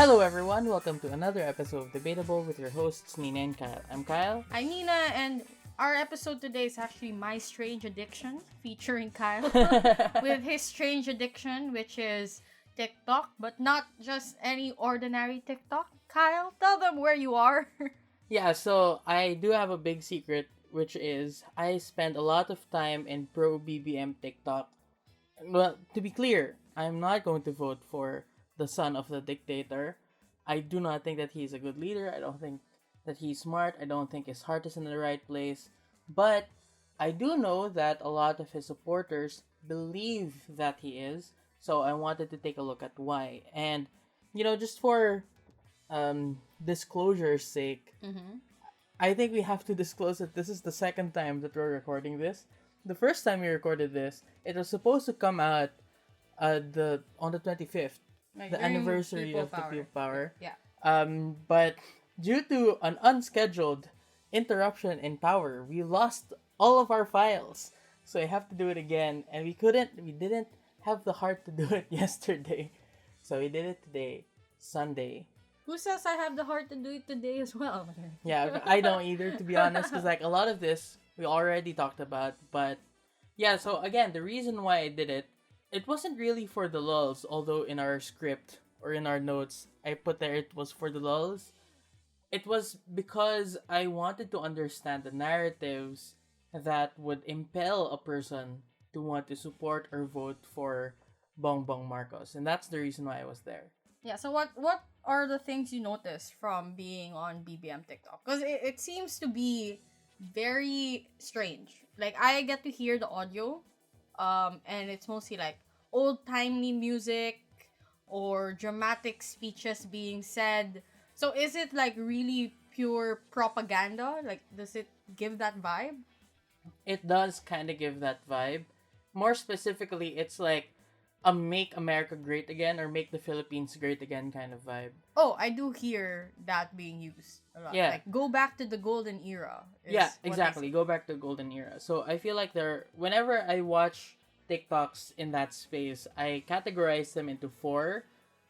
Hello, everyone. Welcome to another episode of Debatable with your hosts, Nina and Kyle. I'm Kyle. I'm Nina, and our episode today is actually My Strange Addiction, featuring Kyle, with his strange addiction, which is TikTok, but not just any ordinary TikTok. Kyle, tell them where you are. Yeah, so I do have a big secret, which is I spend a lot of time in pro BBM TikTok. Well, to be clear, I'm not going to vote for the son of the dictator. I do not think that he's a good leader. I don't think that he's smart. I don't think his heart is in the right place. But I do know that a lot of his supporters believe that he is. So I wanted to take a look at why. And, just for disclosure's sake, I think we have to disclose that this is the second time that we're recording this. The first time we recorded this, it was supposed to come out on the 25th, Like, the during anniversary People of the People Power. Yeah. But due to an unscheduled interruption in power, we lost all of our files. So I have to do it again, and we didn't have the heart to do it yesterday. So we did it today, Sunday. Who says I have the heart to do it today as well? Yeah, I don't either, to be honest, because a lot of this we already talked about. But yeah, so again, the reason why I did it wasn't really for the lulz, although in our script or in our notes, I put there it was for the lulz. It was because I wanted to understand the narratives that would impel a person to want to support or vote for Bongbong Marcos. And that's the reason why I was there. Yeah, so what are the things you noticed from being on BBM TikTok? Because it seems to be very strange. Like, I get to hear the audio, and it's mostly like old-timey music or dramatic speeches being said. So is it like really pure propaganda? Like, does it give that vibe? It does kind of give that vibe. More specifically, it's like a Make America Great Again or Make the Philippines Great Again kind of vibe. Oh, I do hear that being used a lot. Yeah. Like, go back to the golden era. Yeah, exactly. Go back to the golden era. So I feel like whenever I watch TikToks in that space, I categorize them into four.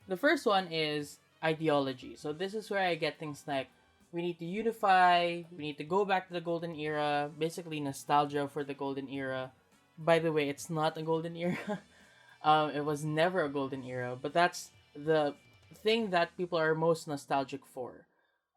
The first one is ideology. So this is where I get things like we need to unify, we need to go back to the golden era, basically nostalgia for the golden era. By the way, it's not a golden era. It was never a golden era, but that's the thing that people are most nostalgic for.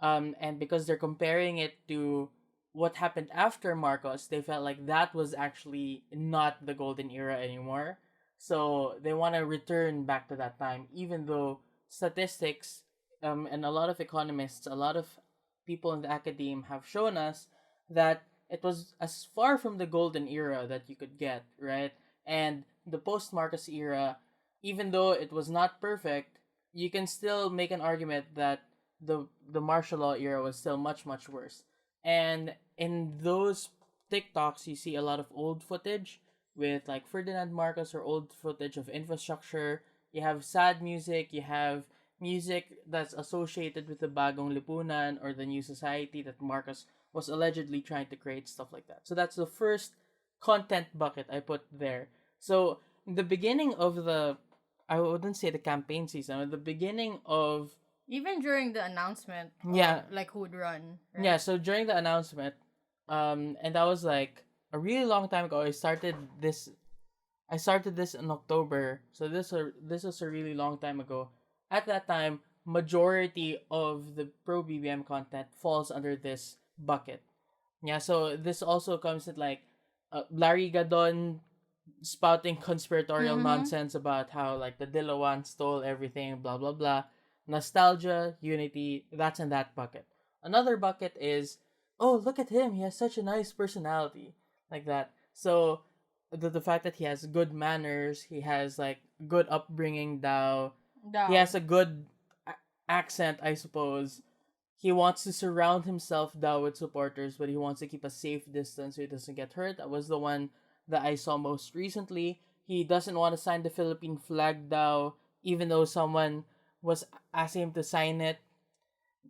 And because they're comparing it to what happened after Marcos, they felt like that was actually not the golden era anymore. So they want to return back to that time, even though statistics and a lot of economists, a lot of people in the academe have shown us that it was as far from the golden era that you could get, right? And the post-Marcos era, even though it was not perfect, you can still make an argument that the martial law era was still much, much worse. And in those TikToks, you see a lot of old footage with like Ferdinand Marcos or old footage of infrastructure. You have sad music, you have music that's associated with the Bagong Lipunan or the New Society that Marcos was allegedly trying to create, stuff like that. So that's the first content bucket I put there. So the beginning of I wouldn't say the campaign season, the beginning of Even during the announcement, Yeah. like who would run. Right? Yeah, so during the announcement, and that was like a really long time ago. I started this in October, so this was a really long time ago. At that time, majority of the pro BBM content falls under this bucket. Yeah, so this also comes with like Larry Gadon spouting conspiratorial nonsense about how like the Dilawan stole everything, blah blah blah. Nostalgia, unity, that's in that bucket. Another bucket is, oh, look at him, he has such a nice personality, like that. So the fact that he has good manners, he has like good upbringing, he has a good accent, I suppose. He wants to surround himself with supporters, but he wants to keep a safe distance so he doesn't get hurt. That was the one that I saw most recently. He doesn't want to sign the Philippine flag even though someone was asking him to sign it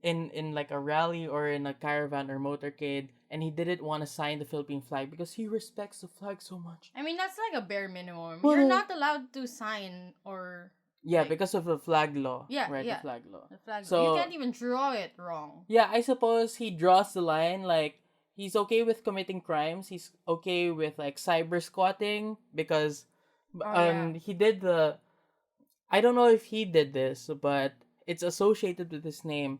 in like a rally or in a caravan or motorcade, and he didn't want to sign the Philippine flag because he respects the flag so much. I mean, that's like a bare minimum. Well, You're not allowed to sign or Yeah, Like, because of the flag law, yeah, right? The yeah, flag law. the flag. You So can't even draw it wrong. yeah, I suppose he draws the line like he's okay with committing crimes. He's okay with like cyber squatting because Oh yeah. he did the I don't know if he did this, but it's associated with his name.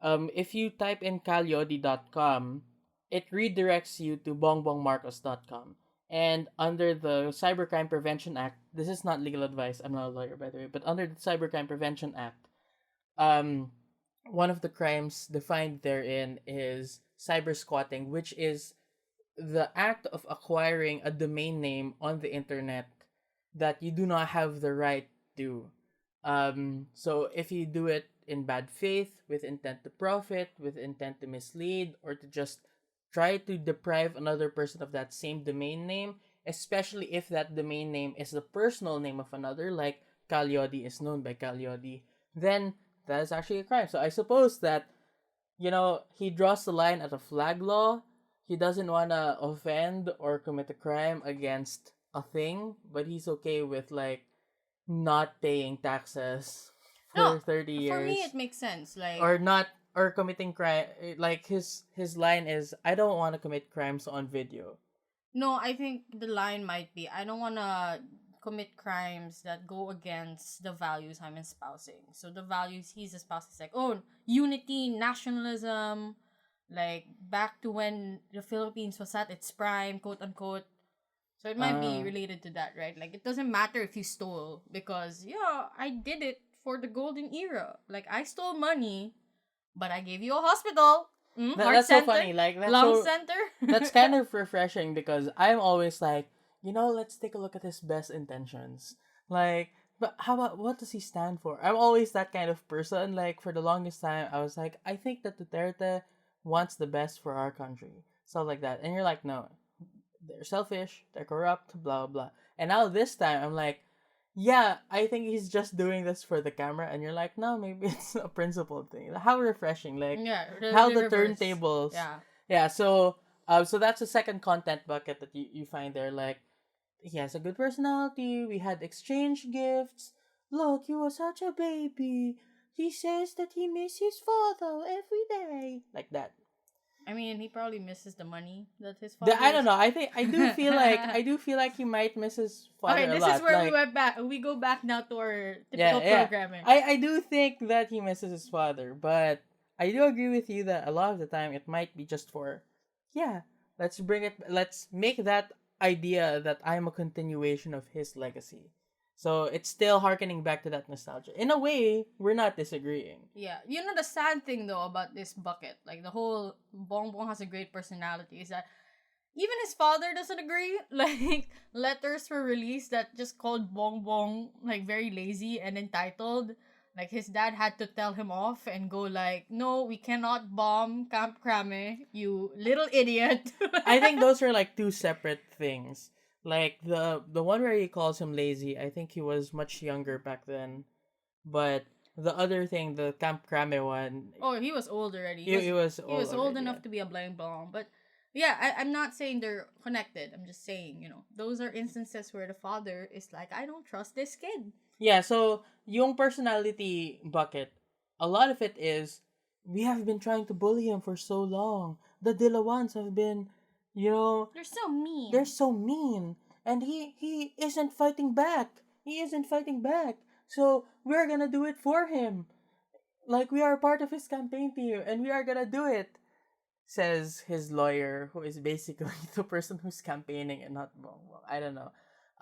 If you type in kalyodi.com, it redirects you to bongbongmarcos.com. And under the Cybercrime Prevention Act, this is not legal advice. I'm not a lawyer, by the way, but under the Cybercrime Prevention Act, um, one of the crimes defined therein is cyber squatting, which is the act of acquiring a domain name on the internet that you do not have the right to. So if you do it in bad faith, with intent to profit, with intent to mislead, or to just try to deprive another person of that same domain name, especially if that domain name is the personal name of another, like Kalyodi is known by Kalyodi, then that is actually a crime. So I suppose that, he draws the line at a flag law. He doesn't want to offend or commit a crime against a thing, but he's okay with, like, not paying taxes No, for 30 for me years it makes sense. Like, or not or committing crime. Like his line is, I don't want to commit crimes on video. no, I think the line might be I don't want to commit crimes that go against the values I'm espousing. So the values he's espousing is like, oh, unity, nationalism, like back to when the Philippines was at its prime, quote unquote. So it might be uh related to that, right? Like it doesn't matter if you stole because yeah, I did it for the golden era. Like I stole money, but I gave you a hospital, heart that's so center, funny. Like lung center. that's kind of refreshing because I'm always like, let's take a look at his best intentions. Like, but how about what does he stand for? I'm always that kind of person. Like, for the longest time, I was like, I think that Duterte wants the best for our country. Stuff like that. And you're like, no, they're selfish, they're corrupt, blah, blah. And now this time, I'm like, yeah, I think he's just doing this for the camera. And you're like, no, maybe it's a principled thing. How refreshing. Like, Yeah, how the the reverse. turntables. Yeah. Yeah, so that's the second content bucket that you find there. Like, he has a good personality. We had exchange gifts. Look, he was such a baby. He says that he misses his father every day. Like that. I mean, he probably misses the money that his I father don't is. know. I do feel like he might miss his Okay, father a this is lot. where we Like, went back. We go back now to our yeah, typical yeah. programming. I do think that he misses his father, but I do agree with you that a lot of the time it might be just for, yeah, let's make that idea that I'm a continuation of his legacy. So it's still harkening back to that nostalgia. In a way, we're not disagreeing. Yeah, you know the sad thing though about this bucket, like the whole Bongbong has a great personality, is that even his father doesn't agree. Like letters were released that just called Bongbong like very lazy and entitled. Like his dad had to tell him off and go like, "No, we cannot bomb Camp Crame, you little idiot." I think those are like two separate things. Like the one where he calls him lazy, I think he was much younger back then. But the other thing, the Camp Crame one, Oh, he was old already. he was He old was old already. Yeah. enough to be a blind bomb. But yeah, I'm not saying they're connected. I'm just saying, those are instances where the father is like, I don't trust this kid. Yeah, so yung personality bucket, a lot of it is we have been trying to bully him for so long. The Dilawans have been, you know, They're so mean. they're so mean, and he isn't fighting back. He isn't fighting back. So we're gonna do it for him. Like, we are part of his campaign team, and we are gonna do it. Says his lawyer, who is basically the person who's campaigning and not well, I don't know.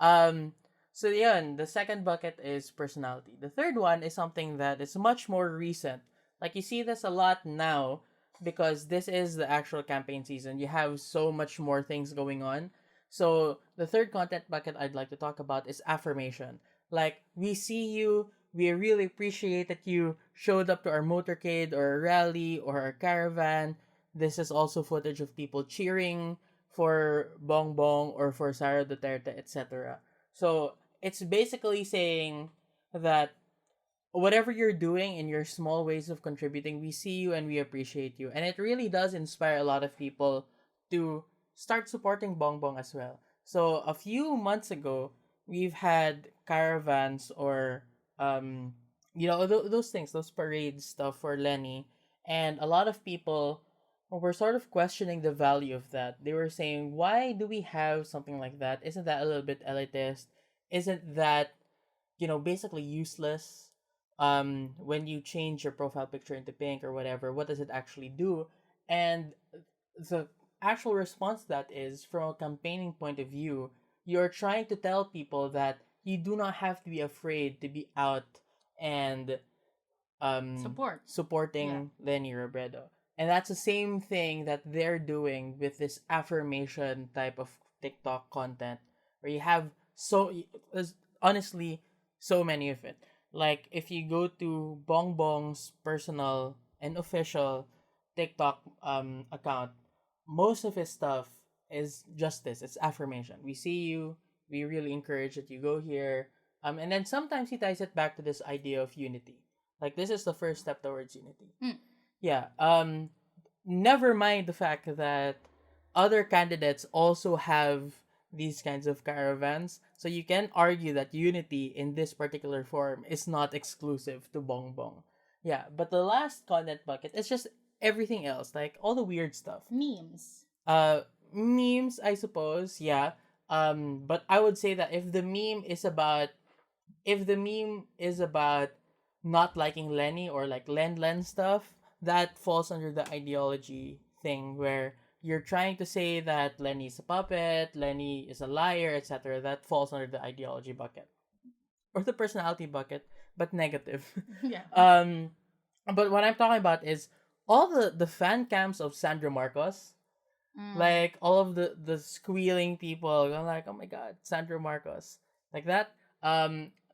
Um, so yun, the second bucket is personality. The third one is something that is much more recent. Like, you see this a lot now because this is the actual campaign season. You have so much more things going on. So the third content bucket I'd like to talk about is affirmation. Like, we see you, we really appreciate that you showed up to our motorcade or a rally or our caravan. This is also footage of people cheering for Bongbong or for Sara Duterte, etc. So it's basically saying that whatever you're doing in your small ways of contributing, we see you and we appreciate you. And it really does inspire a lot of people to start supporting Bongbong as well. So a few months ago, we've had caravans or um, those things, those parade stuff for Lenny, and a lot of people were sort of questioning the value of that. They were saying, why do we have something like that? Isn't that a little bit elitist? Isn't that, basically useless? When you change your profile picture into pink or whatever, what does it actually do? And the actual response to that is, from a campaigning point of view, you're trying to tell people that you do not have to be afraid to be out and Support. Yeah. supporting Lenny Robredo. And that's the same thing that they're doing with this affirmation type of TikTok content, where you have there's honestly so many of it. Like, if you go to Bong Bong's personal and official TikTok account, most of his stuff is just this. It's affirmation. We see you. We really encourage that you go here. And then sometimes he ties it back to this idea of unity. Like, this is the first step towards unity. Mm. Yeah. Never mind the fact that other candidates also have these kinds of caravans. So you can argue that unity in this particular form is not exclusive to Bong Bong. Yeah, but the last content bucket is just everything else, like all the weird stuff. Memes. Memes, I suppose, yeah. But I would say that if the meme is about not liking Lenny or like Len stuff, that falls under the ideology thing, where you're trying to say that Lenny's a puppet, Lenny is a liar, etc. That falls under the ideology bucket or the personality bucket, but negative. Yeah. But what I'm talking about is all the fan cams of Sandra Marcos, Mm. like all of the squealing people going like, oh my god, Sandra Marcos, like that.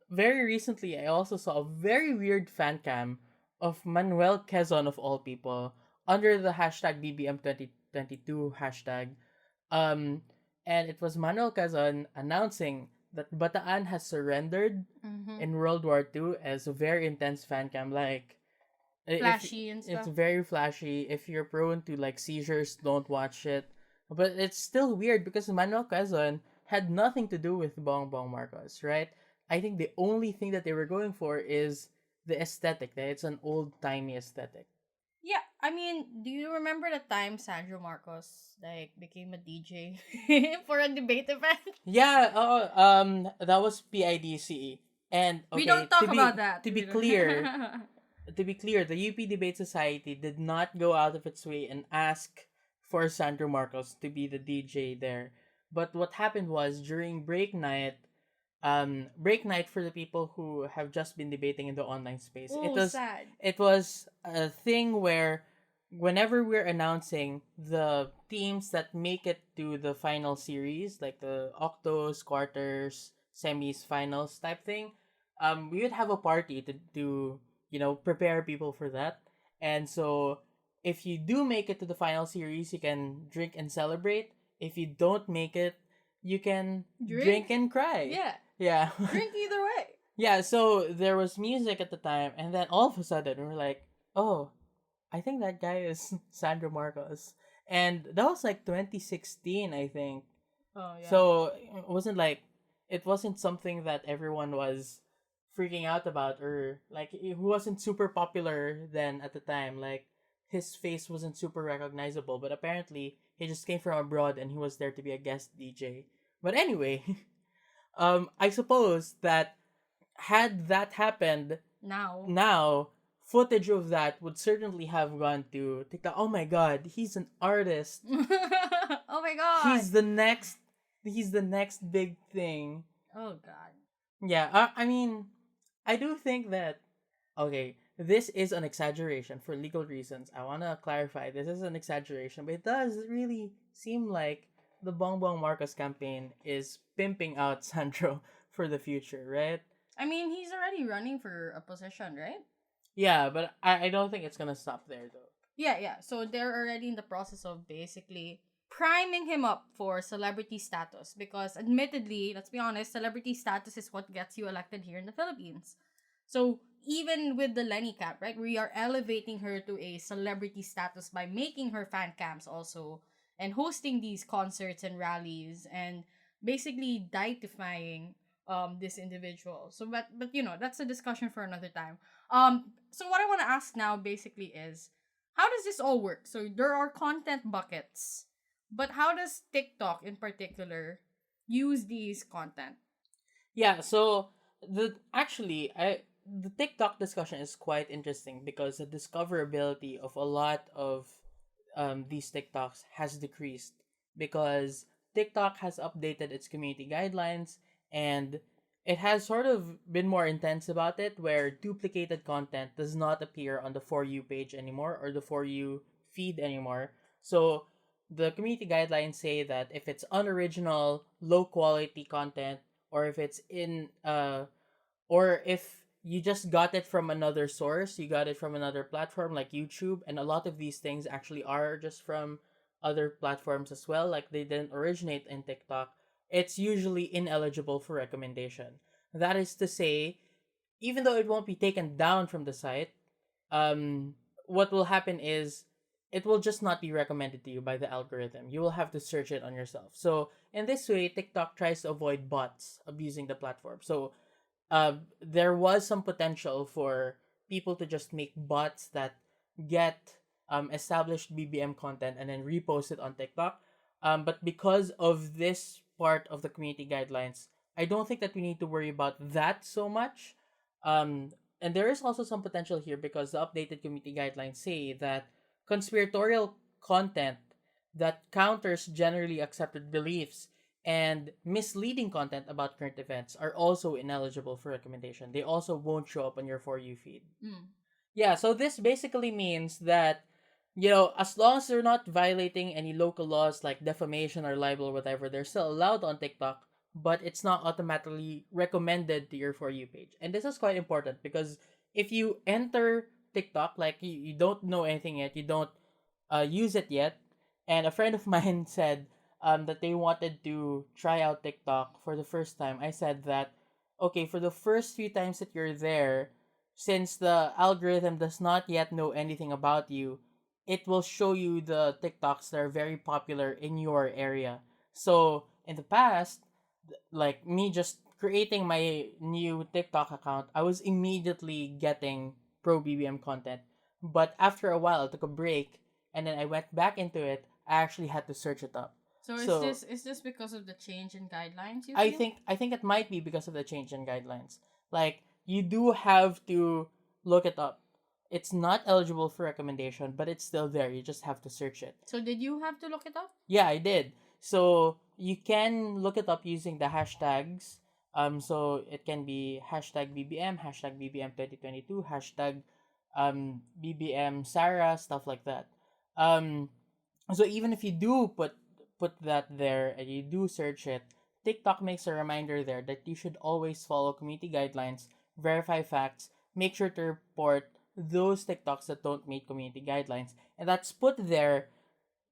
Very recently I also saw a very weird fan cam of Manuel Quezon, of all people, under the hashtag BBM 2022 hashtag. um and it was Manuel Quezon announcing that Bataan has surrendered Mm-hmm. in World War II, as a very intense fan cam. Like, if Flashy and it's stuff. very flashy. If you're prone to like seizures, don't watch it. But it's still weird because Manuel Quezon had nothing to do with Bong Bong Marcos, right? I think the only thing that they were going for is the aesthetic. That it's an old timey aesthetic. Yeah, I mean, do you remember the time Sandro Marcos like became a DJ for a debate event? Yeah. Oh, that was PIDC. And We okay, don't talk about that. to be We don't. clear, the UP Debate Society did not go out of its way and ask for Sandro Marcos to be the DJ there. But what happened was, during break night for the people who have just been debating in the online space, Oh, sad. it was a thing where whenever we're announcing the teams that make it to the final series, like the octos, quarters, semis, finals type thing, we would have a party to prepare people for that. And so, if you do make it to the final series, you can drink and celebrate. If you don't make it, you can Drink? drink and cry. Yeah. Yeah. Drink either way. Yeah, so there was music at the time, and then all of a sudden we're like, oh, I think that guy is Sandro Marcos. And that was like 2016, I think. Oh yeah. So it wasn't something that everyone was freaking out about, or like he wasn't super popular then at the time. Like, his face wasn't super recognizable, but apparently he just came from abroad and he was there to be a guest DJ. But anyway, I suppose that had that happened Now. now, footage of that would certainly have gone to TikTok. Oh my god, he's an artist. Oh my god. He's the next big thing. Oh god. Yeah, I mean, I do think that, okay, this is an exaggeration for legal reasons. I want to clarify, this is an exaggeration, but it does really seem like the Bong Bong Marcos campaign is pimping out Sandro for the future, right? I mean, he's already running for a position, right? Yeah, but I don't think it's gonna stop there though. Yeah. So they're already in the process of basically priming him up for celebrity status because, admittedly, let's be honest, celebrity status is what gets you elected here in the Philippines. So even with the Lenny Cap, right, we are elevating her to a celebrity status by making her fan camps also and hosting these concerts and rallies and basically deifying this individual. So but that's a discussion for another time. So what I want to ask now basically is, how does this all work? So there are content buckets, but how does TikTok in particular use these content? Yeah, so the TikTok discussion is quite interesting because the discoverability of a lot of these TikToks has decreased because TikTok has updated its community guidelines, and it has sort of been more intense about it where duplicated content does not appear on the For You page anymore or the For You feed anymore. So the community guidelines say that if it's unoriginal, low quality content, or if it's in or if you just got it from another source, you got it from another platform like YouTube, and a lot of these things actually are just from other platforms as well, like they didn't originate in TikTok, it's usually ineligible for recommendation. That is to say, even though it won't be taken down from the site, um, what will happen is it will just not be recommended to you by the algorithm. You will have to search it on yourself. So in this way, TikTok tries to avoid bots abusing the platform. So there was some potential for people to just make bots that get established BBM content and then repost it on TikTok. But because of this part of the community guidelines, I don't think that we need to worry about that so much. And there is also some potential here because the updated community guidelines say that conspiratorial content that counters generally accepted beliefs and misleading content about current events are also ineligible for recommendation. They also won't show up on your For You feed. Mm. Yeah, so this basically means that, as long as they're not violating any local laws like defamation or libel or whatever, they're still allowed on TikTok, but it's not automatically recommended to your For You page. And this is quite important because if you enter TikTok, like you don't know anything yet, you don't use it yet, and a friend of mine said that they wanted to try out TikTok for the first time, I said that, okay, for the first few times that you're there, since the algorithm does not yet know anything about you, it will show you the TikToks that are very popular in your area. So in the past, like me just creating my new TikTok account, I was immediately getting pro BBM content. But after a while, I took a break and then I went back into it. I actually had to search it up. So So is this because of the change in guidelines you I feel? think I think it might be because of the change in guidelines. Like you do have to look it up. It's not eligible for recommendation, but it's still there. You just have to search it. So did you have to look it up? Yeah, I did. So you can look it up using the hashtags. So it can be hashtag BBM, hashtag BBM 2022, hashtag BBM Sarah, stuff like that. Um, so even if you do put that there and you do search it, TikTok makes a reminder there that you should always follow community guidelines, verify facts, make sure to report those TikToks that don't meet community guidelines, and that's put there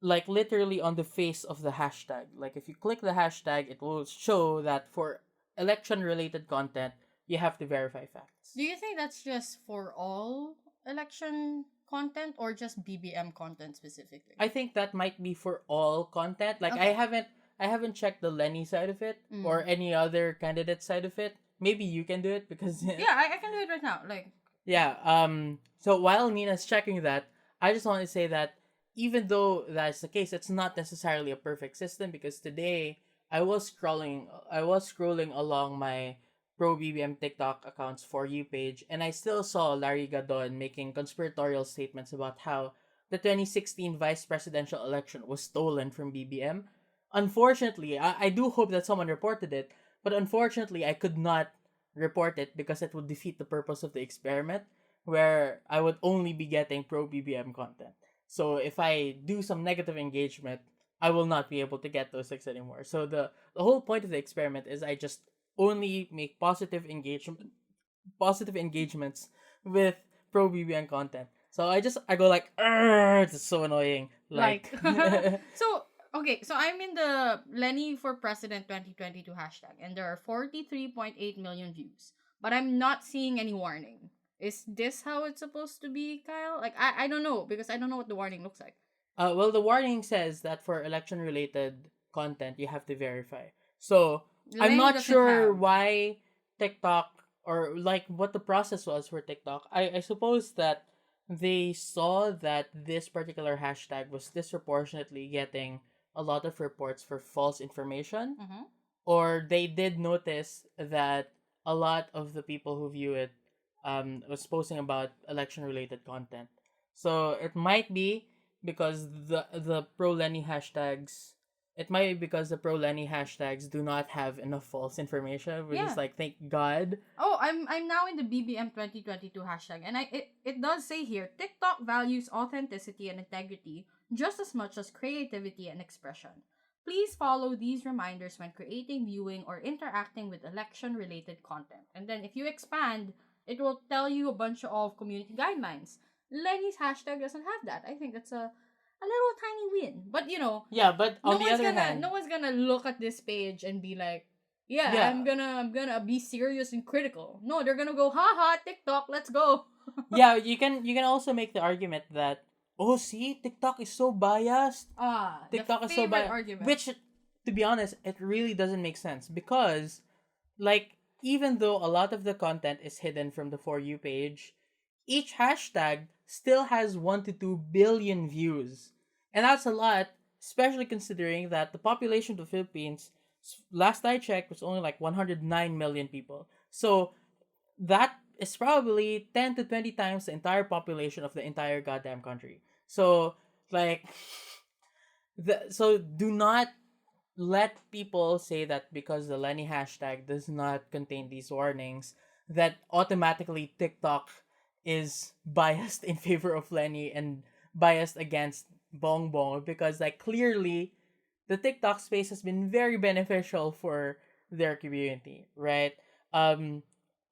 like literally on the face of the hashtag. Like if you click the hashtag, it will show that for election related content, you have to verify facts. Do you think that's just for all election content or just BBM content specifically? I think that might be for all content. Like Okay. I haven't checked the Lenny side of it or Mm. any other candidate side of it. Maybe you can do it because Yeah, I can do it right now. Like, yeah. So while Nina's checking that, I just want to say that even though that's the case, it's not necessarily a perfect system because today I was scrolling along my pro BBM TikTok accounts For You page, and I still saw Larry Gadon making conspiratorial statements about how the 2016 vice presidential election was stolen from BBM. Unfortunately, I do hope that someone reported it, but unfortunately, I could not report it because it would defeat the purpose of the experiment, where I would only be getting pro BBM content. So if I do some negative engagement, I will not be able to get those things anymore. So the whole point of the experiment is I just only make positive engagements with pro BBM content. So I go like, it's so annoying. like, Like, so, okay, so I'm in the Lenny for President 2022 hashtag, and there are 43.8 million views, but I'm not seeing any warning. Is this how it's supposed to be, Kyle? Like, I don't know, because I don't know what the warning looks like. well, the warning says that for election related content, you have to verify. So I'm Lenny not doesn't sure have. why TikTok, or like what the process was for TikTok. I suppose that they saw that this particular hashtag was disproportionately getting a lot of reports for false information, Mm-hmm. or they did notice that a lot of the people who view it was posting about election related content. So it might be because the pro Lenny hashtags, it might be because the pro Lenny hashtags do not have enough false information, which is Yeah. like, thank God. Oh, I'm now in the BBM 2022 hashtag, and it does say here TikTok values authenticity and integrity just as much as creativity and expression. Please follow these reminders when creating, viewing, or interacting with election related content. And then if you expand, it will tell you a bunch of community guidelines. Lenny's hashtag doesn't have that. I think that's a little tiny win. But Yeah, but on the other no hand, one's gonna look at this page and be like, yeah, yeah, I'm gonna be serious and critical. No, they're gonna go, haha, TikTok, let's go. yeah, you can also make the argument that, oh, see, TikTok is so biased. The TikTok is so favorite biased, argument. which, to be honest, it really doesn't make sense because, like, even though a lot of the content is hidden from the For You page, each hashtag still has 1 to 2 billion views. And that's a lot, especially considering that the population of the Philippines, last I checked, was only like 109 million people. So that is probably 10 to 20 times the entire population of the entire goddamn country. So, like, so do not let people say that because the Lenny hashtag does not contain these warnings, that automatically TikTok is biased in favor of Lenny and biased against Bong Bong, because like clearly the TikTok space has been very beneficial for their community, right? Um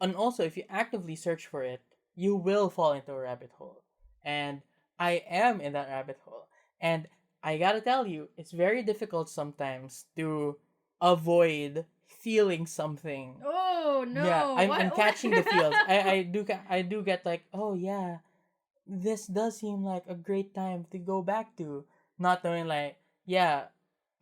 and also if you actively search for it, you will fall into a rabbit hole. And I am in that rabbit hole. And I gotta tell you, it's very difficult sometimes to avoid feeling something. Oh Yeah, no! I'm What? I'm catching the feels. I do get like, oh yeah, this does seem like a great time to go back to. Not knowing like, yeah,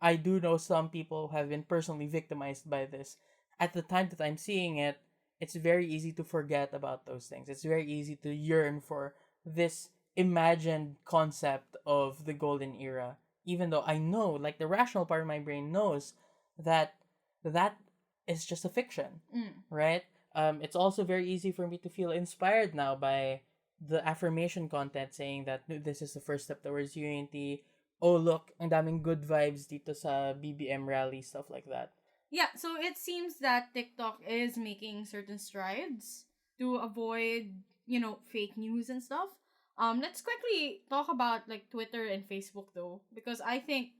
I do know some people have been personally victimized by this. At the time that I'm seeing it, it's very easy to forget about those things. It's very easy to yearn for this imagined concept of the golden era, even though I know, like the rational part of my brain knows that that is just a fiction, Mm. right? It's also very easy for me to feel inspired now by the affirmation content saying that this is the first step towards unity. Oh look, ang daming good vibes dito sa BBM rally, stuff like that. Yeah, so it seems that TikTok is making certain strides to avoid, fake news and stuff. Let's quickly talk about like Twitter and Facebook though, because I think,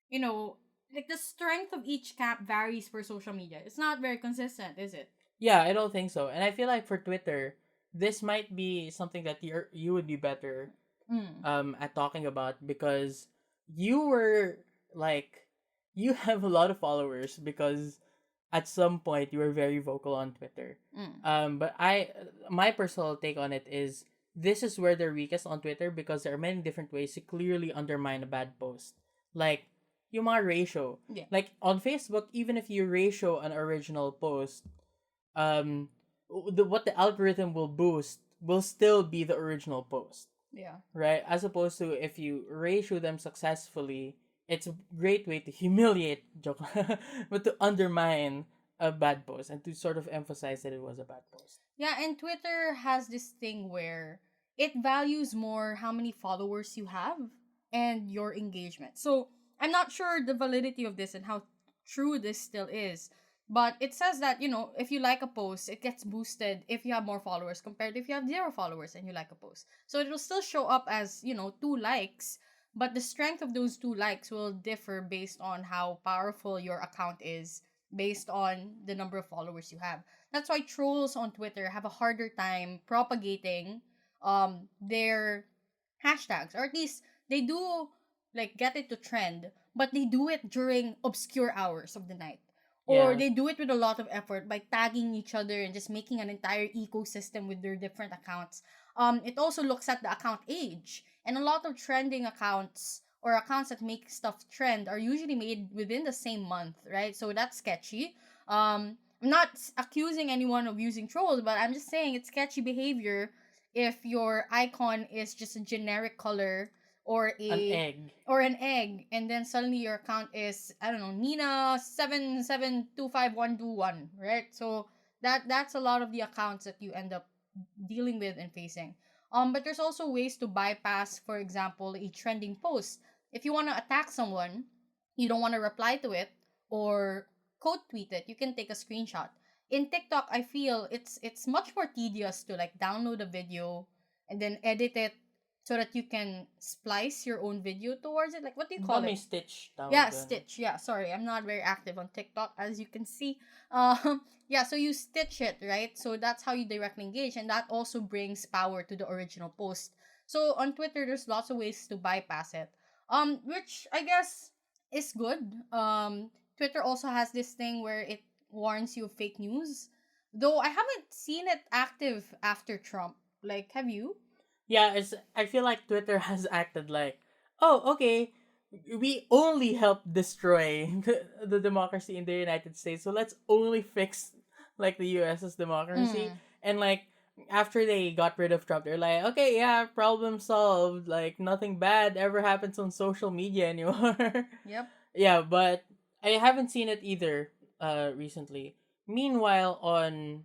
you know, like the strength of each camp varies per social media. It's not very consistent, is it? Yeah, I don't think so. And I feel like for Twitter, this might be something that you would be better Mm. at talking about, because you were like, you have a lot of followers because at some point you were very vocal on Twitter. Mm. But my personal take on it is this is where they're weakest on Twitter, because there are many different ways to clearly undermine a bad post. Like yung mga ratio. Yeah. Like on Facebook, even if you ratio an original post, um what the algorithm will boost will still be the original post, Yeah. right? As opposed to if you ratio them successfully, it's a great way to humiliate joke, but to undermine a bad post and to sort of emphasize that it was a bad post. Yeah, and Twitter has this thing where it values more how many followers you have and your engagement. So I'm not sure the validity of this and how true this still is. But it says that, if you like a post, it gets boosted if you have more followers compared to if you have zero followers and you like a post. So it will still show up as, 2 likes, but the strength of those 2 likes will differ based on how powerful your account is, based on the number of followers you have. That's why trolls on Twitter have a harder time propagating their hashtags, or at least they do like get it to trend, but they do it during obscure hours of the night. Or Yeah. they do it with a lot of effort by tagging each other and just making an entire ecosystem with their different accounts. It also looks at the account age. And a lot of trending accounts or accounts that make stuff trend are usually made within the same month, right? So that's sketchy. I'm not accusing anyone of using trolls, but I'm just saying it's sketchy behavior if your icon is just a generic color or An a egg. or an egg, and then suddenly your account is, I don't know, Nina 7725121, right? So that's a lot of the accounts that you end up dealing with and facing. But there's also ways to bypass, for example, a trending post. If you want to attack someone, you don't want to reply to it or quote tweet it, you can take a screenshot. In TikTok, I feel it's much more tedious to like download a video and then edit it so that you can splice your own video towards it. Like, what do you call Ba may it? stitch tawag Yeah, dun. Stitch. Yeah, sorry, I'm not very active on TikTok, as you can see. Yeah, so you stitch it, right? So that's how you directly engage, and that also brings power to the original post. So on Twitter, there's lots of ways to bypass it. Which I guess is good. Twitter also has this thing where it warns you of fake news. Though I haven't seen it active after Trump. Like, have you? Yeah, I feel like Twitter has acted like, oh, okay, we only help destroy the democracy in the United States, so let's only fix like the US's democracy. Mm. And like after they got rid of Trump, they're like, okay, yeah, problem solved. Like nothing bad ever happens on social media anymore. Yep. Yeah, but I haven't seen it either recently. Meanwhile on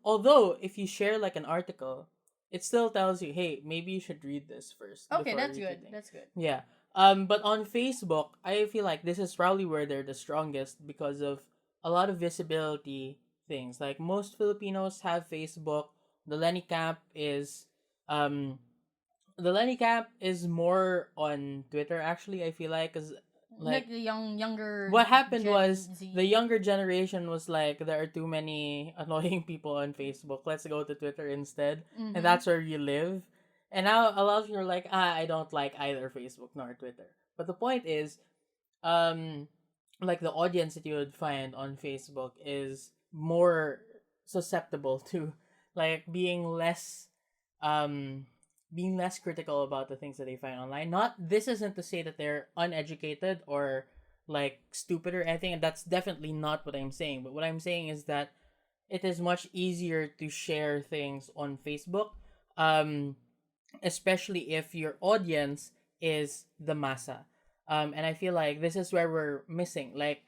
although if you share like an article, it still tells you, hey, maybe you should read this first Okay, before that's good. retweeting. That's good. Yeah. But on Facebook, I feel like this is probably where they're the strongest because of a lot of visibility things. Like most Filipinos have Facebook. The Lenny Camp is um the Lenny Camp is more on Twitter actually, I feel like, cuz Like like the younger what happened was Gen the Z. younger generation was like, there are too many annoying people on Facebook, let's go to Twitter instead, and Mm-hmm. that's where you live. And now a lot of you are like, I don't like either Facebook nor Twitter. But the point is, um like the audience that you would find on Facebook is more susceptible to like um being less critical about the things that they find online. Not this isn't to say that they're uneducated or like stupid or anything, and that's definitely not what I'm saying. But what I'm saying is that it is much easier to share things on Facebook, um, especially if your audience is the massa. And I feel like this is where we're missing. Like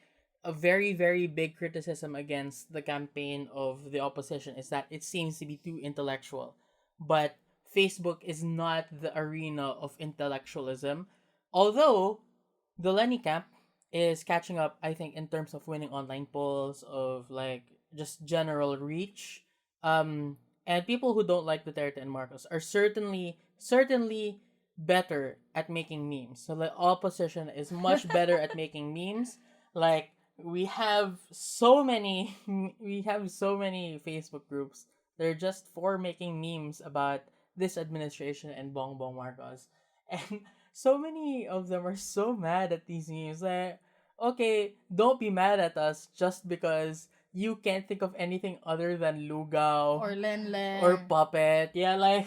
a very, very big criticism against the campaign of the opposition is that it seems to be too intellectual. But Facebook is not the arena of intellectualism. Although the Lenny Camp is catching up, I think, in terms of winning online polls, of like just general reach. And people who don't like Duterte and Marcos are certainly better at making memes. So the opposition is much better at making memes. Like we have so many Facebook groups. They're just for making memes about this administration and Bongbong Marcos. And so many of them are so mad at these memes. Like, okay, don't be mad at us just because you can't think of anything other than Lugaw Or Len or Len. Puppet. Yeah, like,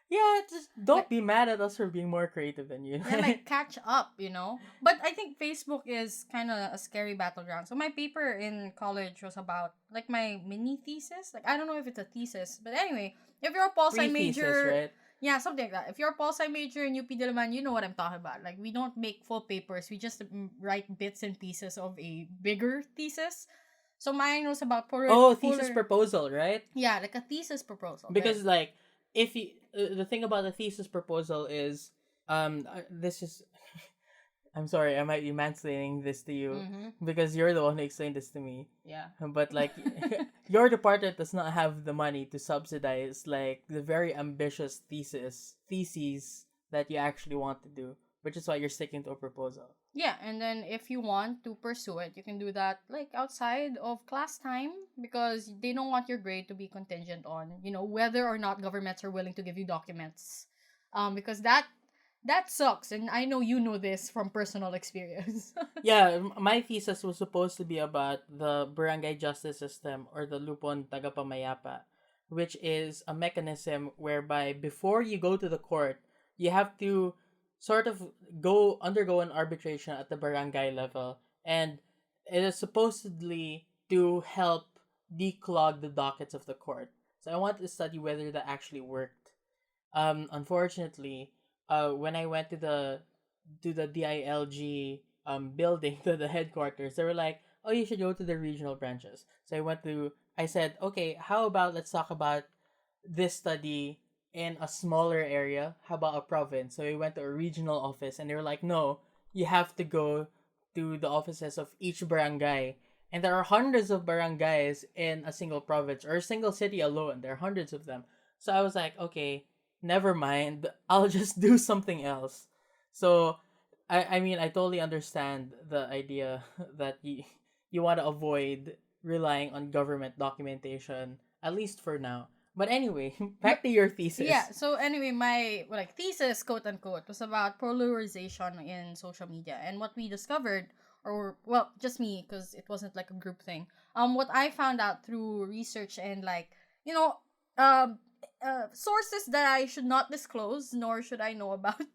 yeah, just don't Like, be mad at us for being more creative than you. yeah, like catch up, you know? But I think Facebook is kind of a scary battleground. So my paper in college was about, like, my mini thesis. Like, I don't know if it's a thesis. But anyway, if you're a pol sci Pre-thesis, major, right? yeah, something like that. If you're a pol sci major in UP Diliman, you know what I'm talking about. Like, we don't make full papers. We just write bits and pieces of a bigger thesis. So mine was about Oh, thesis polar, proposal, right? yeah, like a thesis proposal. There. Because like if you the thing about the thesis proposal is this is I'm sorry, I might be mansplaining this to you Mm-hmm. because you're the one who explained this to me. Yeah. But like your department does not have the money to subsidize like the very ambitious theses that you actually want to do, which is why you're sticking to a proposal. Yeah, and then if you want to pursue it, you can do that like outside of class time because they don't want your grade to be contingent on, whether or not governments are willing to give you documents. Because that sucks, and I know you know this from personal experience. Yeah, my thesis was supposed to be about the barangay justice system, or the lupon tagapamayapa, which is a mechanism whereby before you go to the court, you have to sort of go undergo an arbitration at the barangay level, and it is supposedly to help declog the dockets of the court. So I wanted to study whether that actually worked. Unfortunately, when I went to the DILG building, to the headquarters, they were like, "Oh, you should go to the regional branches." So I said, "Okay, how about let's talk about this study in a smaller area. How about a province?" So we went to a regional office, and they were like, "No, you have to go to the offices of each barangay." And there are hundreds of barangays in a single province or a single city alone. There are hundreds of them. So I was like, okay, never mind. I'll just do something else. So I mean, I totally understand the idea that you want to avoid relying on government documentation, at least for now. But anyway, back to your thesis. Yeah, so anyway, my like thesis, quote unquote, was about polarization in social media. And what we discovered, or well, just me, because it wasn't like a group thing. What I found out through research and like, you know, um sources that I should not disclose, nor should I know about.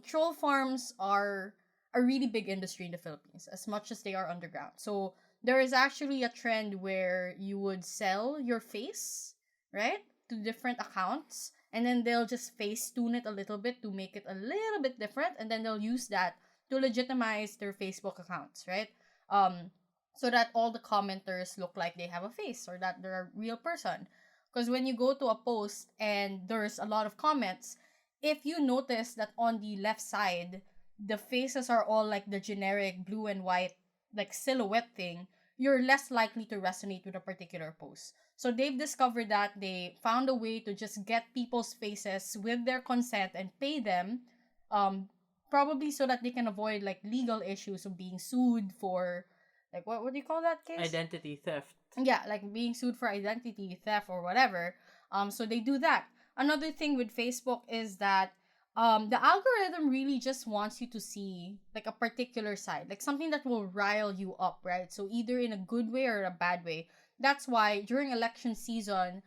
Troll farms are a really big industry in the Philippines, as much as they are underground. So there is actually a trend where you would sell your face, right, to different accounts, and then they'll just face tune it a little bit to make it a little bit different, and then they'll use that to legitimize their Facebook accounts, right? Um, so that all the commenters look like they have a face or that they're a real person. Because when you go to a post and there's a lot of comments, if you notice that on the left side, the faces are all like the generic blue and white, like silhouette thing, you're less likely to resonate with a particular post. So they've discovered that they found a way to just get people's faces with their consent and pay them, um, probably so that they can avoid like legal issues of being sued for, like, what do you call that case? Identity theft. Yeah, like being sued for identity theft or whatever. So they do that. Another thing with Facebook is that the algorithm really just wants you to see like a particular side, like something that will rile you up, right? So either in a good way or a bad way. That's why during election season,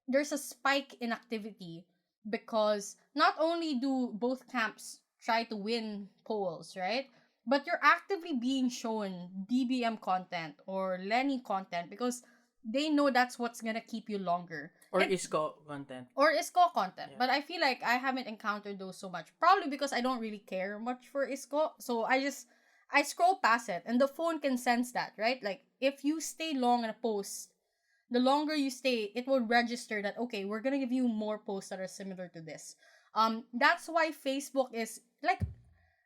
there's a spike in activity because not only do both camps try to win polls, right? But you're actively being shown BBM content or Lenny content because they know that's what's gonna keep you longer. Or ISCO content. Or ISCO content. Yeah. But I feel like I haven't encountered those so much. Probably because I don't really care much for ISCO. So I scroll past it and the phone can sense that, right? Like if you stay long in a post, the longer you stay, it will register that okay, we're gonna give you more posts that are similar to this. That's why Facebook is like,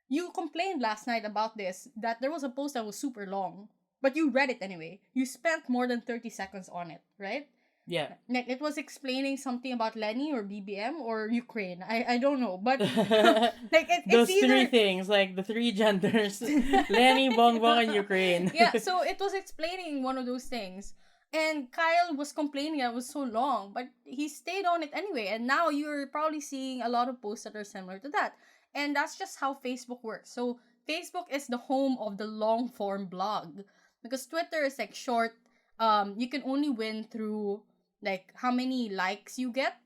you complained last night about this, that there was a post that was super long, but you read it anyway. You spent more than 30 seconds on it, right? Yeah. Like it was explaining something about Lenny or BBM or Ukraine. I don't know, but like those it's either... three things, like the three genders, Lenny, Bongbong, and Ukraine. Yeah, so it was explaining one of those things. And Kyle was complaining that it was so long, but he stayed on it anyway. And now you're probably seeing a lot of posts that are similar to that. And that's just how Facebook works. So Facebook is the home of the long form blog. Because Twitter is like short. You can only win through like how many likes you get.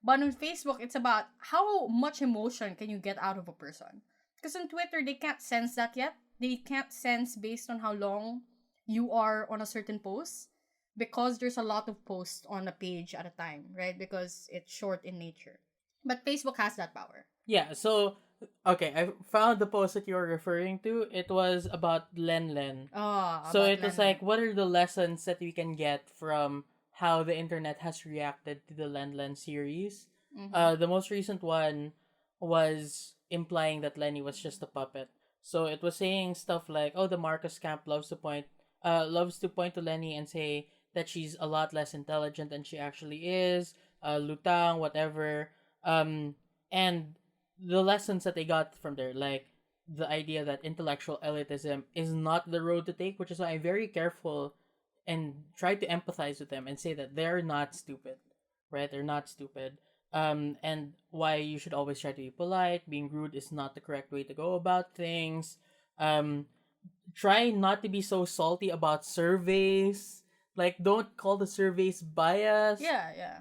But on Facebook, it's about how much emotion can you get out of a person. Because on Twitter, they can't sense that yet. They can't sense based on how long you are on a certain post, because there's a lot of posts on a page at a time, right? Because it's short in nature. But Facebook has that power. Yeah, so okay, I found the post that you were referring to. It was about Len. Oh, So about it was Len. like, what are the lessons that we can get from how the internet has reacted to the Len series? Mm-hmm. The most recent one was implying that Lenny was just a puppet. So it was saying stuff like, "Oh, the Marcus camp loves to point to Lenny and say that she's a lot less intelligent than she actually is, lutang, whatever." And the lessons that they got from there, like the idea that intellectual elitism is not the road to take, which is why I'm very careful and try to empathize with them and say that they're not stupid, right? They're not stupid. And why you should always try to be polite. Being rude is not the correct way to go about things. Um, Try not to be so salty about surveys. Like, don't call the surveys biased. Yeah.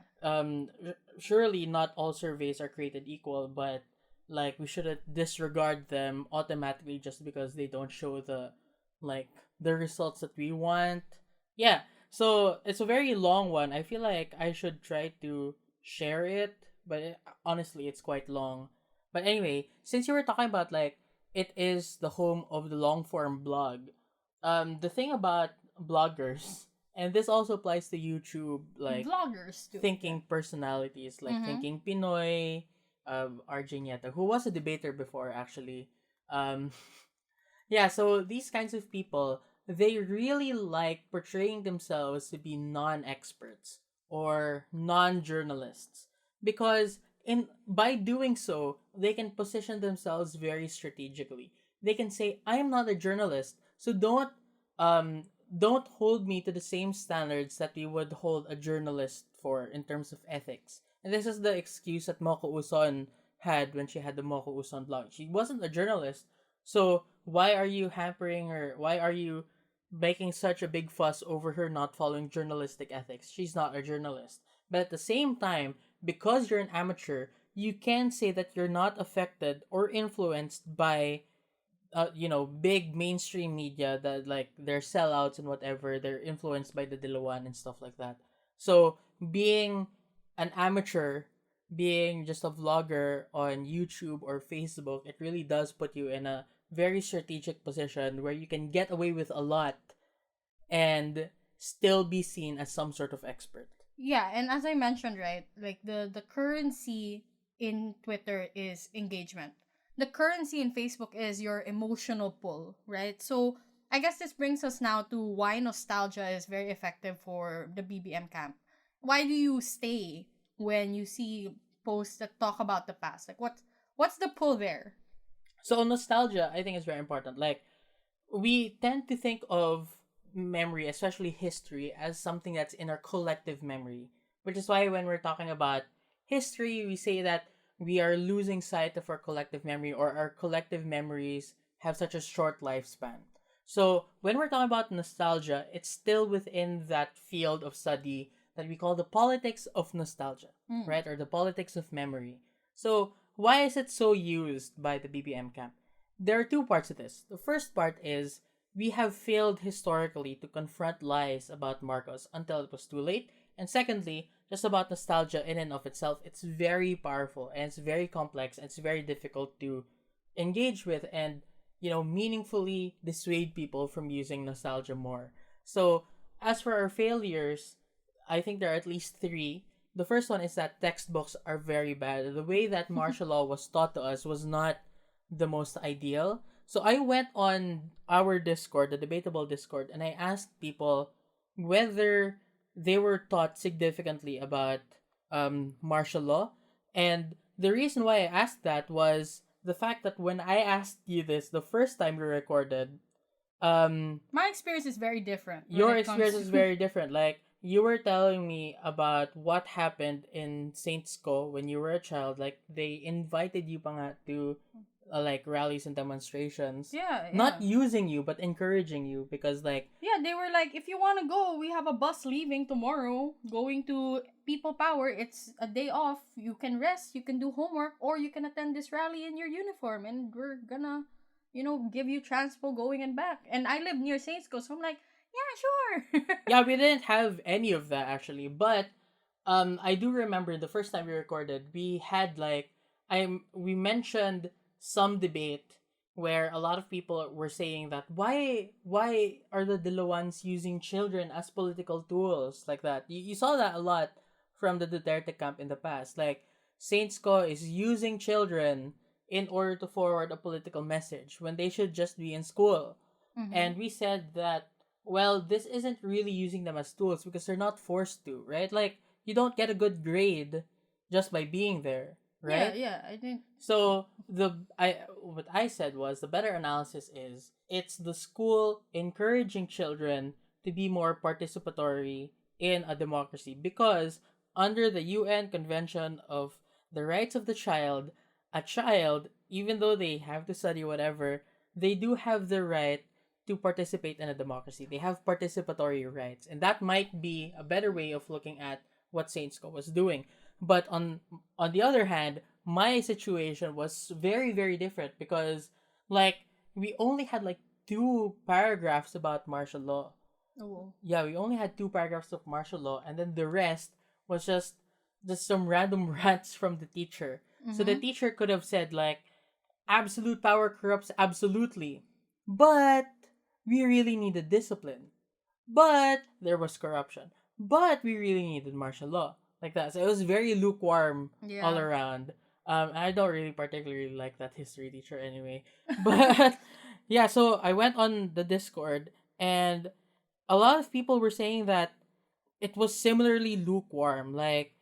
Surely not all surveys are created equal, but like we shouldn't disregard them automatically just because they don't show the, like, the results that we want. Yeah. So it's a very long one. I feel like I should try to share it, but honestly, it's quite long. But anyway, since you were talking about like it is the home of the long form blog, the thing about bloggers, and this also applies to YouTube, like Vloggers too. Yeah. thinking personalities, like Mm-hmm. thinking Pinoy, RJ Nieta, who was a debater before actually. Um, yeah, so these kinds of people, they really like portraying themselves to be non-experts or non-journalists because in by doing so, they can position themselves very strategically. They can say, "I am not a journalist, so um don't hold me to the same standards that we would hold a journalist for in terms of ethics." And this is the excuse that Moko Uson had when she had the Moko Uson blog. She wasn't a journalist, so why are you hampering her? Why are you making such a big fuss over her not following journalistic ethics? She's not a journalist. But at the same time, because you're an amateur, you can say that you're not affected or influenced by big mainstream media that like they're sellouts and whatever, they're influenced by the Dilawan and stuff like that. So being an amateur, being just a vlogger on YouTube or Facebook, it really does put you in a very strategic position where you can get away with a lot and still be seen as some sort of expert. Yeah, and as I mentioned, right, like the currency in Twitter is engagement. The currency in Facebook is your emotional pull, right? So I guess this brings us now to why nostalgia is very effective for the BBM camp. Why do you stay when you see posts that talk about the past? Like what's the pull there? So nostalgia, I think, is very important. Like we tend to think of memory, especially history, as something that's in our collective memory. Which is why when we're talking about history, we say that we are losing sight of our collective memory or our collective memories have such a short lifespan. So when we're talking about nostalgia, it's still within that field of study that we call the politics of nostalgia, Mm. right? Or the politics of memory. So why is it so used by the BBM camp? There are two parts to this. The first part is we have failed historically to confront lies about Marcos until it was too late. And secondly, just about nostalgia in and of itself, it's very powerful and it's very complex and it's very difficult to engage with and, meaningfully dissuade people from using nostalgia more. So, as for our failures, I think there are at least three. The first one is that textbooks are very bad. The way that martial law was taught to us was not the most ideal. So I went on our Discord, the debatable Discord, and I asked people whether they were taught significantly about martial law. And the reason why I asked that was the fact that when I asked you this the first time we recorded, My experience is very different when your it experience comes is to very different. Like you were telling me about what happened in Saints Co when you were a child. Like they invited you pa nga to like rallies and demonstrations, Yeah, not yeah. using you but encouraging you because like Yeah, they were like, if you want to go, we have a bus leaving tomorrow, going to People Power. It's a day off. You can rest, you can do homework, or you can attend this rally in your uniform, and we're gonna, give you transpo going and back. And I live near Saints Co, so I'm like, yeah, sure. yeah, we didn't have any of that actually, but I do remember the first time we recorded, we had like we mentioned some debate where a lot of people were saying that why are the Dilawans using children as political tools like that. You saw that a lot from the Duterte camp in the past. Like Saints Co is using children in order to forward a political message when they should just be in school. Mm-hmm. And we said that, well, this isn't really using them as tools because they're not forced to, right? Like you don't get a good grade just by being there, Yeah, right? yeah, I didn't. So what I said was the better analysis is it's the school encouraging children to be more participatory in a democracy because under the UN Convention of the Rights of the Child, a child, even though they have to study whatever, they do have the right to participate in a democracy. They have participatory rights, and that might be a better way of looking at what Saints Co was doing. But on the other hand, my situation was very very different because like we only had like two paragraphs about martial law. Oh. Yeah, we only had 2 paragraphs of martial law, and then the rest was just some random rants from the teacher. So the Mm-hmm. teacher could have said like, absolute power corrupts absolutely, but we really needed discipline. But there was corruption. But we really needed martial law, like that. So it was very lukewarm all Yeah. around. I don't really particularly like that history teacher anyway. But yeah, so I went on the Discord, and a lot of people were saying that it was similarly lukewarm. Like,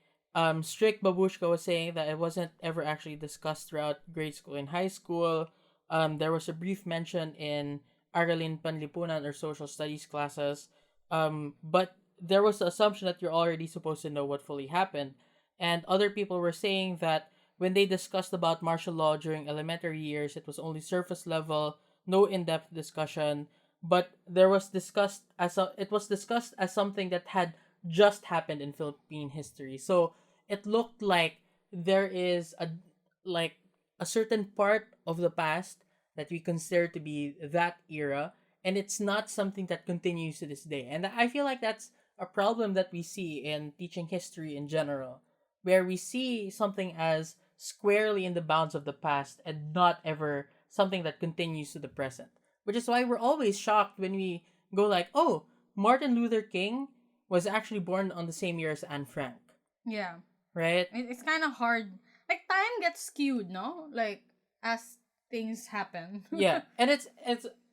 Strict Babushka was saying that it wasn't ever actually discussed throughout grade school and high school. There was a brief mention in Aralin Panlipunan or social studies classes. But there was the assumption that you're already supposed to know what fully happened. And other people were saying that when they discussed about martial law during elementary years, it was only surface level, no in-depth discussion. But it was discussed as something that had just happened in Philippine history. So it looked like there is like a certain part of the past that we consider to be that era, and it's not something that continues to this day. And I feel like that's a problem that we see in teaching history in general, where we see something as squarely in the bounds of the past and not ever something that continues to the present. Which is why we're always shocked when we go like, "Oh, Martin Luther King was actually born on the same year as Anne Frank," Yeah. right? It's kind of hard. Like time gets skewed, no? Like as things happen. Yeah, and it's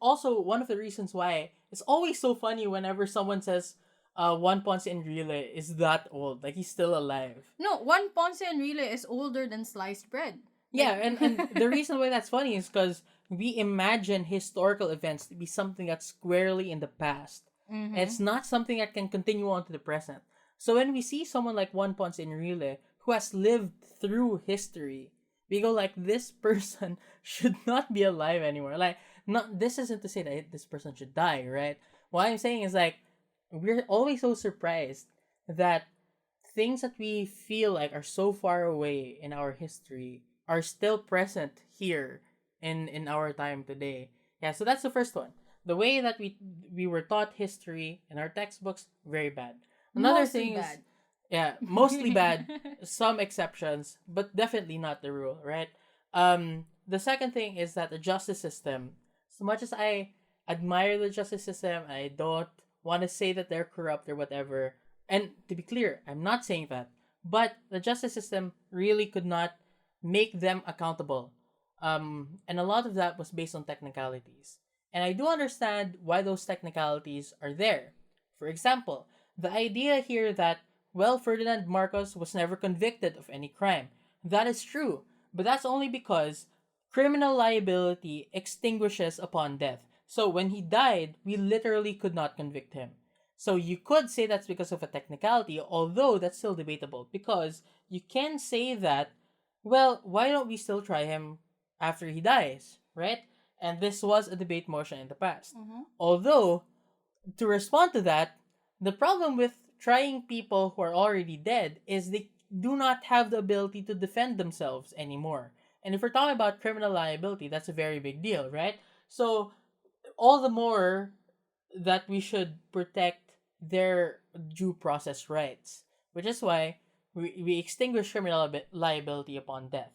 also one of the reasons why it's always so funny whenever someone says, Juan Ponce Enrile is that old, like he's still alive." No, one Ponce and Relay is older than sliced bread. Yeah, Like, and the reason why that's funny is because we imagine historical events to be something that's squarely in the past. And mm-hmm. it's not something that can continue on to the present. So when we see someone like Juan Ponce Enrile who has lived through history, we go like, this person should not be alive anymore. Like, not this isn't to say that this person should die, right? What I'm saying is like, we're always so surprised that things that we feel like are so far away in our history are still present here in our time today. Yeah, so that's the first one. The way that we were taught history in our textbooks, very bad. Another Mostly thing is, bad. yeah, mostly bad, some exceptions, but definitely not the rule, right? The second thing is that the justice system, as much as I admire the justice system, I don't want to say that they're corrupt or whatever. And to be clear, I'm not saying that. But the justice system really could not make them accountable. And a lot of that was based on technicalities. And I do understand why those technicalities are there. For example, the idea here that, well, Ferdinand Marcos was never convicted of any crime. That is true, but that's only because criminal liability extinguishes upon death. So when he died, we literally could not convict him. So you could say that's because of a technicality, although that's still debatable because you can say that, well, why don't we still try him after he dies, right? And this was a debate motion in the past. Mm-hmm. Although, to respond to that, the problem with trying people who are already dead is they do not have the ability to defend themselves anymore. And if we're talking about criminal liability, that's a very big deal, right? So, all the more that we should protect their due process rights, which is why we extinguish criminal liability upon death,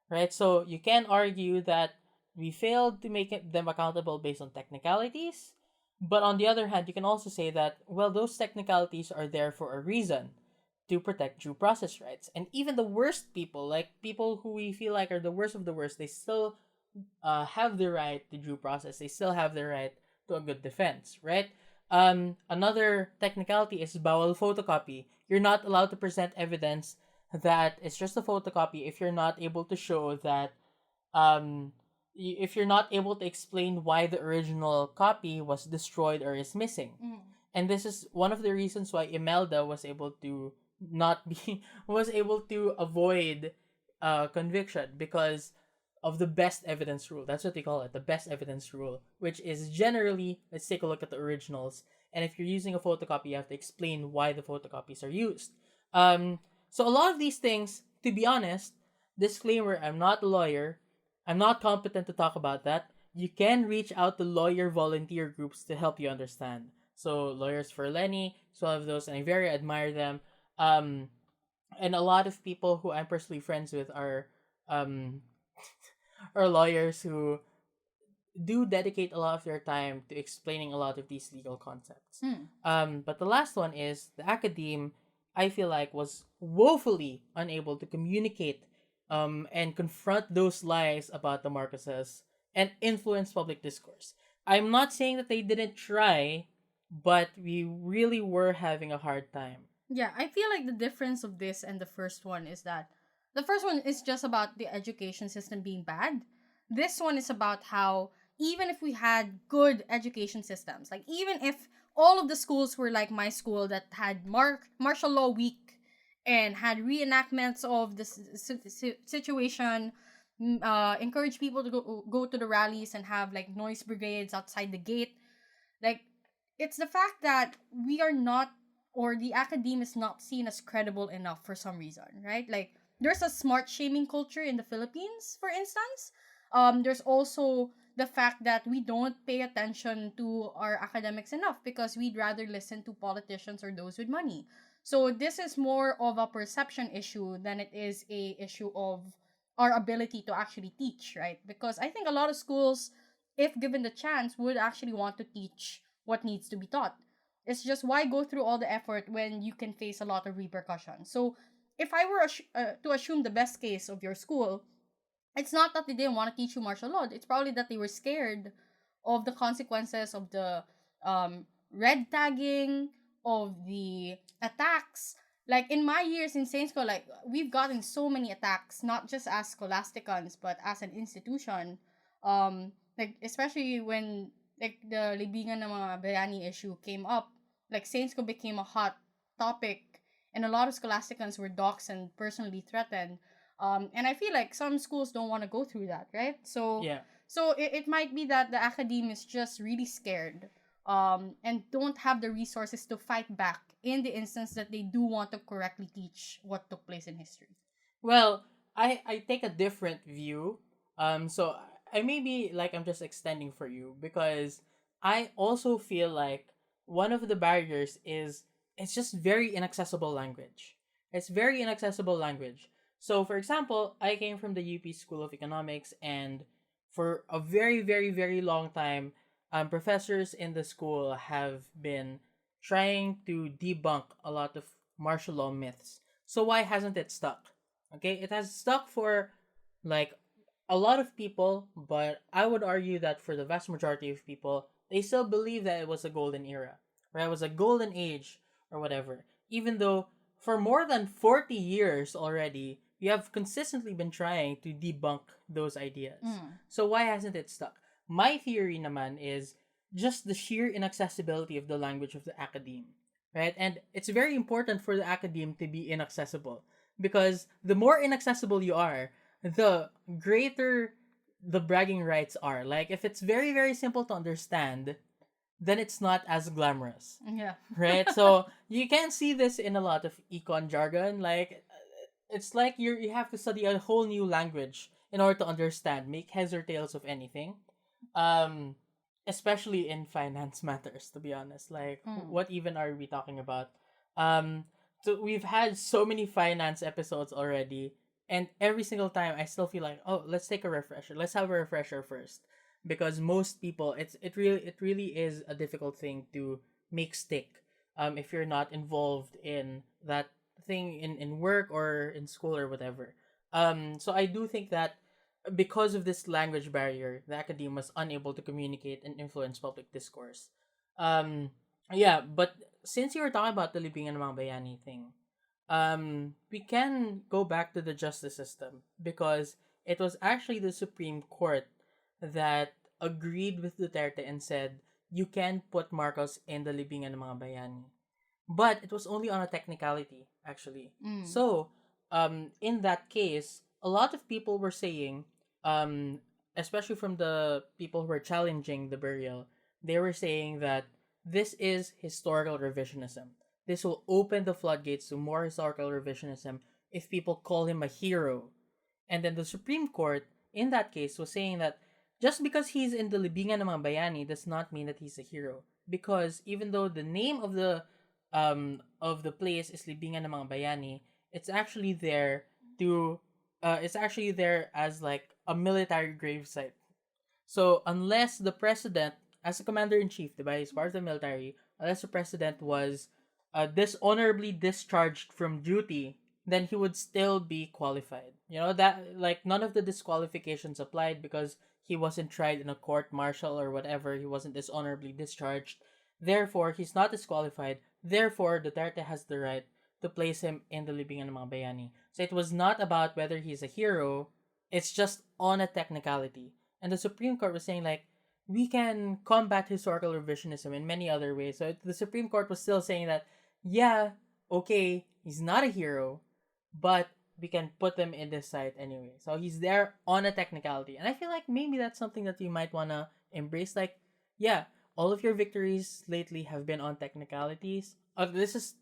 right? So you can argue that we failed to make them accountable based on technicalities, but on the other hand, you can also say that, well, those technicalities are there for a reason to protect due process rights. And even the worst people, like people who we feel like are the worst of the worst, they still have the right to due process. They still have the right to a good defense, right? Another technicality is bawal photocopy. You're not allowed to present evidence that it's just a photocopy if you're not able to show that, if you're not able to explain why the original copy was destroyed or is missing. Mm. And this is one of the reasons why Imelda was able to not be was able to avoid conviction because of the best evidence rule. That's what they call it, the best evidence rule, which is generally, let's take a look at the originals. And if you're using a photocopy, you have to explain why the photocopies are used. So a lot of these things, to be honest, disclaimer, I'm not a lawyer. I'm not competent to talk about that. You can reach out to lawyer volunteer groups to help you understand. So Lawyers for Lenny is one of those, and I very admire them. Um, and a lot of people who I'm personally friends with um are lawyers who do dedicate a lot of their time to explaining a lot of these legal concepts. Mm. But the last one is the academe. I feel like was woefully unable to communicate and confront those lies about the Marcoses and influence public discourse. I'm not saying that they didn't try, but we really were having a hard time. Yeah, I feel like the difference of this and the first one is that the first one is just about the education system being bad. This one is about how even if we had good education systems, like even if all of the schools were like my school that had martial law week and had reenactments of the situation, encourage people to go to the rallies and have like noise brigades outside the gate, like it's the fact that we are not, or the academe is not seen as credible enough for some reason, right? Like there's a smart shaming culture in the Philippines, for instance. There's also the fact that we don't pay attention to our academics enough because we'd rather listen to politicians or those with money. So this is more of a perception issue than it is a issue of our ability to actually teach, right? Because I think a lot of schools, if given the chance, would actually want to teach what needs to be taught. It's just why go through all the effort when you can face a lot of repercussions. So, if I were to assume the best case of your school, it's not that they didn't want to teach you martial law. It's probably that they were scared of the consequences of the red tagging, of the attacks. Like in my years in Saint School, like we've gotten so many attacks, not just as scholasticans, but as an institution. Like especially when like the libingan ng mga bayani issue came up, like Saint School became a hot topic, and a lot of scholasticans were doxxed and personally threatened. And I feel like some schools don't want to go through that, right? So Yeah. it might be that the academe is just really scared and don't have the resources to fight back in the instance that they do want to correctly teach what took place in history. Well, I take a different view. So I may be like I'm just extending for you because I also feel like one of the barriers is it's just very inaccessible language. It's very inaccessible language. So for example, I came from the UP School of Economics, and for a very very very long time, professors in the school have been trying to debunk a lot of martial law myths. So why hasn't it stuck? Okay, it has stuck for like a lot of people, but I would argue that for the vast majority of people, they still believe that it was a golden era, or it was a golden age, or whatever. Even though for more than 40 years already, we have consistently been trying to debunk those ideas. Mm. So why hasn't it stuck? My theory naman is just the sheer inaccessibility of the language of the academe, right? And it's very important for the academe to be inaccessible because the more inaccessible you are, the greater the bragging rights are. Like if it's very very simple to understand, then it's not as glamorous, Yeah. right? So you can see this in a lot of econ jargon. Like it's like you have to study a whole new language in order to understand, make heads or tails of anything. Um, especially in finance matters. To be honest, like Mm. what even are we talking about? Um, so we've had so many finance episodes already, and every single time I still feel like, oh, let's take a refresher. Let's have a refresher first, because most people, it really is a difficult thing to make stick. If you're not involved in that thing in work or in school or whatever. So I do think that because of this language barrier, the academe was unable to communicate and influence public discourse. Um, yeah, but since you were talking about the Libingan ng mga Bayani thing, we can go back to the justice system because it was actually the Supreme Court that agreed with Duterte and said you can put Marcos in the Libingan ng mga Bayani. But it was only on a technicality, actually. Mm. So, in that case, a lot of people were saying, um, especially from the people who were challenging the burial, they were saying that this is historical revisionism. This will open the floodgates to more historical revisionism if people call him a hero. And then the Supreme Court, in that case, was saying that just because he's in the Libingan ng mga Bayani does not mean that he's a hero. because even though the name of the place is Libingan ng mga Bayani, it's actually there to it's actually there as like a military gravesite. So unless the president, as a commander in chief, diba, he's part of the military, unless the president was dishonorably discharged from duty, then he would still be qualified. You know that like none of the disqualifications applied because he wasn't tried in a court martial or whatever. He wasn't dishonorably discharged. Therefore, he's not disqualified. Therefore, Duterte has the right to place him in the Libingan ng mga Bayani. So it was not about whether he's a hero. It's just on a technicality. And the Supreme Court was saying like we can combat historical revisionism in many other ways. So the Supreme Court was still saying that yeah, okay, he's not a hero, but we can put him in this site anyway. So he's there on a technicality. And I feel like maybe that's something that you might want to embrace. Like, yeah, all of your victories lately have been on technicalities. This is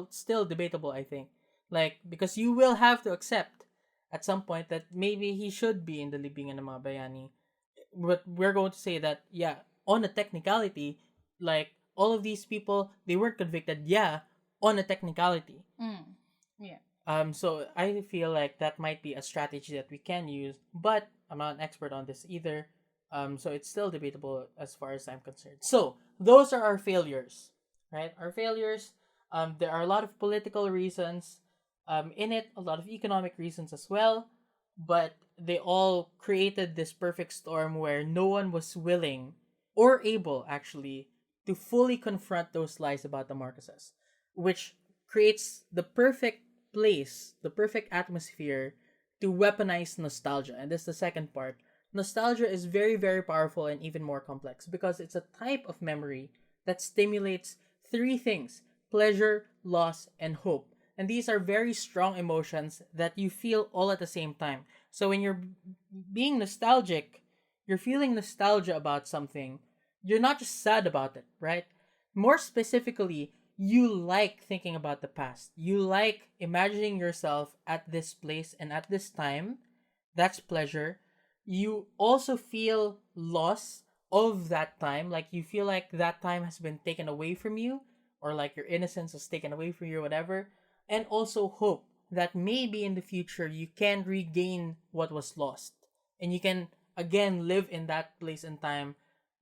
still debatable, I think. Like, because you will have to accept at some point that maybe he should be in the Libingan ng mga Bayani. But we're going to say that, yeah, on a technicality, like, all of these people, they weren't convicted, yeah, on a technicality. Yeah. So I feel like that might be a strategy that we can use, but I'm not an expert on this either. So it's still debatable as far as I'm concerned. So those are our failures, right? Our failures. There are a lot of political reasons, in it, a lot of economic reasons as well, but they all created this perfect storm where no one was willing or able actually to fully confront those lies about the Marcoses, which creates the perfect place, the perfect atmosphere to weaponize nostalgia. And this is the second part. Nostalgia is very, very powerful and even more complex because it's a type of memory that stimulates three things: pleasure, loss, and hope. And these are very strong emotions that you feel all at the same time. So when you're being nostalgic, you're feeling nostalgia about something, you're not just sad about it, right? More specifically, you like thinking about the past. You like imagining yourself at this place and at this time. That's pleasure. You also feel loss of that time. Like you feel like that time has been taken away from you, or like your innocence was taken away from you, or whatever. And also hope that maybe in the future you can regain what was lost. And you can again live in that place and time,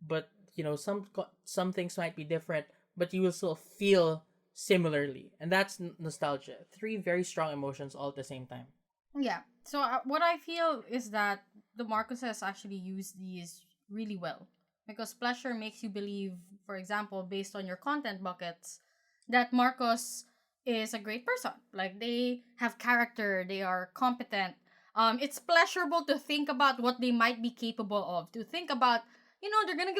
but you know some things might be different, but you will still feel similarly, and that's nostalgia. Three very strong emotions all at the same time. Yeah. So what I feel is that the Marcoses actually use these really well because pleasure makes you believe, for example, based on your content buckets, that Marcos is a great person. Like they have character, they are competent. It's pleasurable to think about what they might be capable of. To think about, they're gonna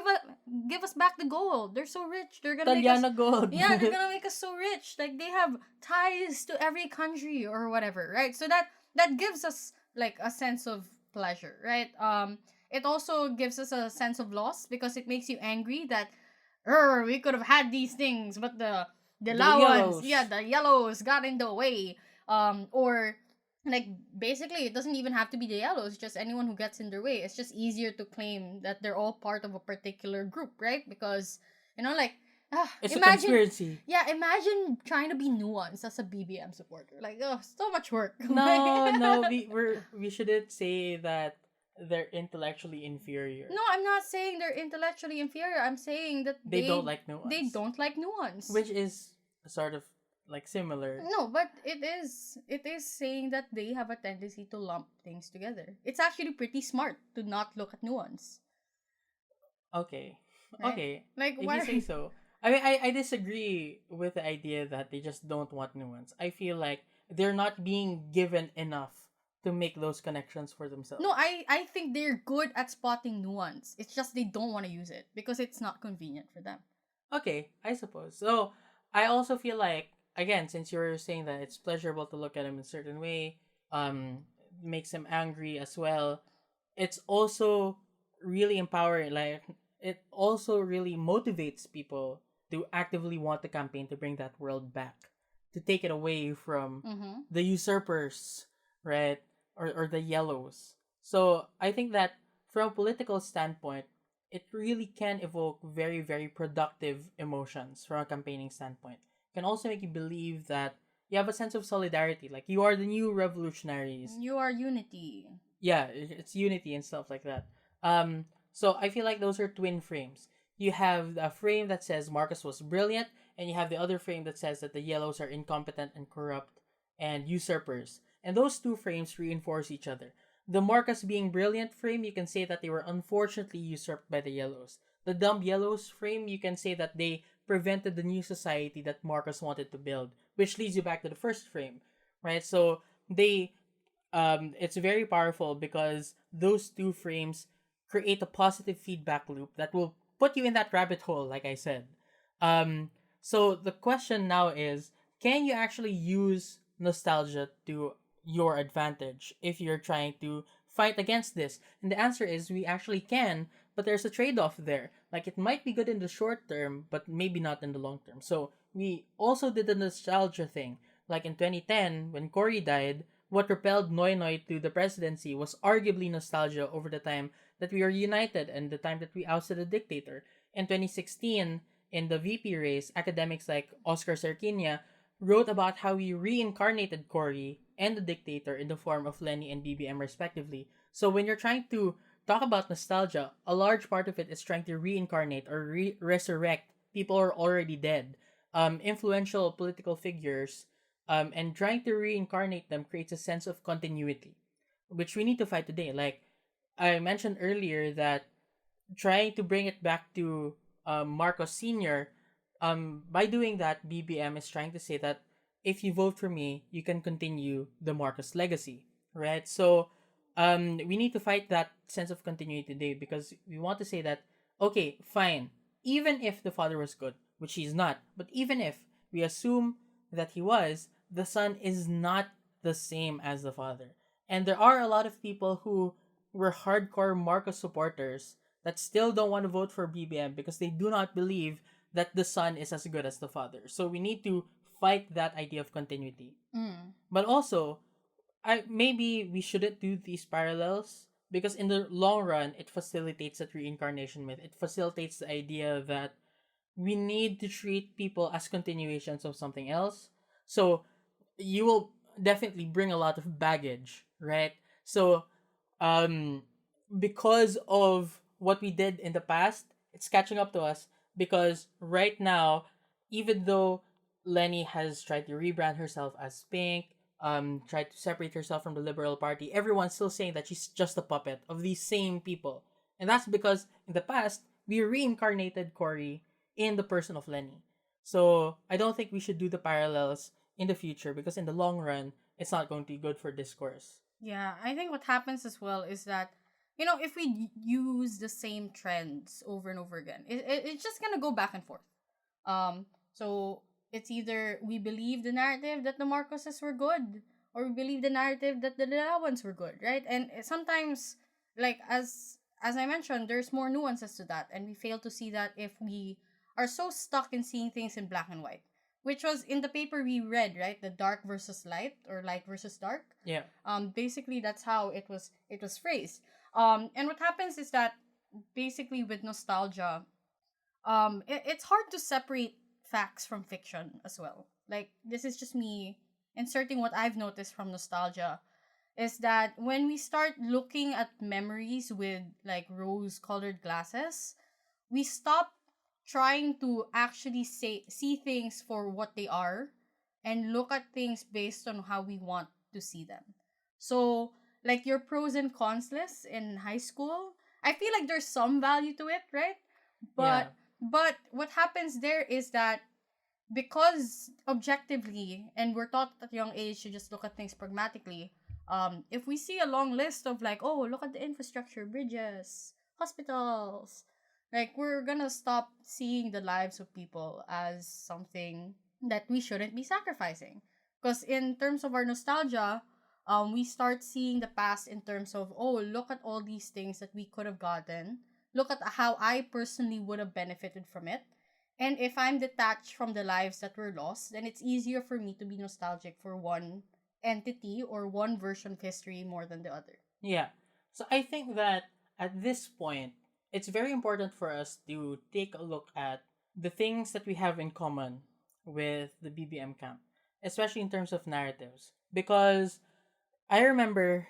give us back the gold. They're so rich. They're gonna make us Taliana gold. yeah, they're gonna make us so rich. Like they have ties to every country or whatever, right? So that gives us like a sense of pleasure, right? It also gives us a sense of loss because it makes you angry that we could have had these things, but the Lawans, yellows. yeah, the yellows got in the way. Or like basically it doesn't even have to be the yellows, just anyone who gets in their way. It's just easier to claim that they're all part of a particular group, right? Because like It's a imagine conspiracy. yeah, imagine trying to be nuanced as a BBM supporter. Like, oh, so much work. No, we shouldn't say that they're intellectually inferior. No, I'm not saying they're intellectually inferior. I'm saying that They don't like nuance. they don't like nuance. Which is sort of like similar. No, but it is saying that they have a tendency to lump things together. It's actually pretty smart to not look at nuance. Okay. Right? Okay. Like If why you say so. I mean, I disagree with the idea that they just don't want nuance. I feel like they're not being given enough to make those connections for themselves. No, I think they're good at spotting nuance. It's just they don't want to use it because it's not convenient for them. Okay, I suppose. So, I also feel like, again, since you're saying that it's pleasurable to look at him in a certain way, makes him angry as well, it's also really empowering. Like, it also really motivates people to actively want the campaign to bring that world back, to take it away from Mm-hmm. the usurpers, right? Or the yellows. So I think that from a political standpoint, it really can evoke very, very productive emotions from a campaigning standpoint. It can also make you believe that you have a sense of solidarity, like you are the new revolutionaries. You are unity. Yeah, it's unity and stuff like that. So I feel like those are twin frames. You have a frame that says Marcus was brilliant, and you have the other frame that says that the yellows are incompetent and corrupt and usurpers. And those two frames reinforce each other. The Marcus being brilliant frame, you can say that they were unfortunately usurped by the yellows. The dumb yellows frame, you can say that they prevented the new society that Marcus wanted to build, which leads you back to the first frame, right? So they it's very powerful because those two frames create a positive feedback loop that will put you in that rabbit hole, like I said. So the question now is, can you actually use nostalgia to your advantage if you're trying to fight against this? And the answer is we actually can, but there's a trade-off there. Like it might be good in the short term, but maybe not in the long term. So we also did the nostalgia thing. Like in 2010, when Cory died, what propelled Noy Noy to the presidency was arguably nostalgia over the time that we were united and the time that we ousted a dictator. In 2016, in the VP race, academics like Oscar Serkinia wrote about how we reincarnated Cory and the dictator in the form of Lenny and BBM respectively. So when you're trying to talk about nostalgia, a large part of it is trying to reincarnate or resurrect people who are already dead. Influential political figures, and trying to reincarnate them creates a sense of continuity, which we need to fight today. Like I mentioned earlier, that trying to bring it back to Marcos Sr., by doing that, BBM is trying to say that if you vote for me, you can continue the Marcos legacy, right? So we need to fight that sense of continuity today because we want to say that, okay, fine, even if the father was good, which he's not, but even if we assume that he was, the son is not the same as the father. And there are a lot of people who were hardcore Marcos supporters that still don't want to vote for BBM because they do not believe that the son is as good as the father. So we need to fight that idea of continuity. Mm. But also, I maybe we shouldn't do these parallels because in the long run it facilitates that reincarnation myth. It facilitates the idea that we need to treat people as continuations of something else. So you will definitely bring a lot of baggage, right? So um because of what we did in the past, it's catching up to us because right now, even though Lenny has tried to rebrand herself as Pink, tried to separate herself from the Liberal Party, everyone's still saying that she's just a puppet of these same people. And that's because in the past, we reincarnated Cory in the person of Lenny. So I don't think we should do the parallels in the future because in the long run, it's not going to be good for discourse. Yeah, I think what happens as well is that, if we use the same trends over and over again, it's just gonna go back and forth. So it's either we believe the narrative that the Marcoses were good, or we believe the narrative that the Lilawans were good, right? And sometimes, like as I mentioned, there's more nuances to that, and we fail to see that if we are so stuck in seeing things in black and white, which was in the paper we read, right? The dark versus light, or light versus dark. Yeah. Basically that's how it was phrased. And what happens is that basically with nostalgia, it's hard to separate facts from fiction as well. Like, this is just me inserting what I've noticed from nostalgia, is that when we start looking at memories with like rose colored glasses, we stop trying to actually see things for what they are and look at things based on how we want to see them. So, like your pros and cons list in high school, I feel like there's some value to it, right? Yeah. But what happens there is that because objectively, and we're taught at a young age to just look at things pragmatically, if we see a long list of like, oh, look at the infrastructure, bridges, hospitals, like we're gonna stop seeing the lives of people as something that we shouldn't be sacrificing. Because in terms of our nostalgia, we start seeing the past in terms of, oh, look at all these things that we could have gotten. Look at how I personally would have benefited from it. And if I'm detached from the lives that were lost, then it's easier for me to be nostalgic for one entity or one version of history more than the other. Yeah. So I think that at this point, it's very important for us to take a look at the things that we have in common with the BBM camp, especially in terms of narratives. Because I remember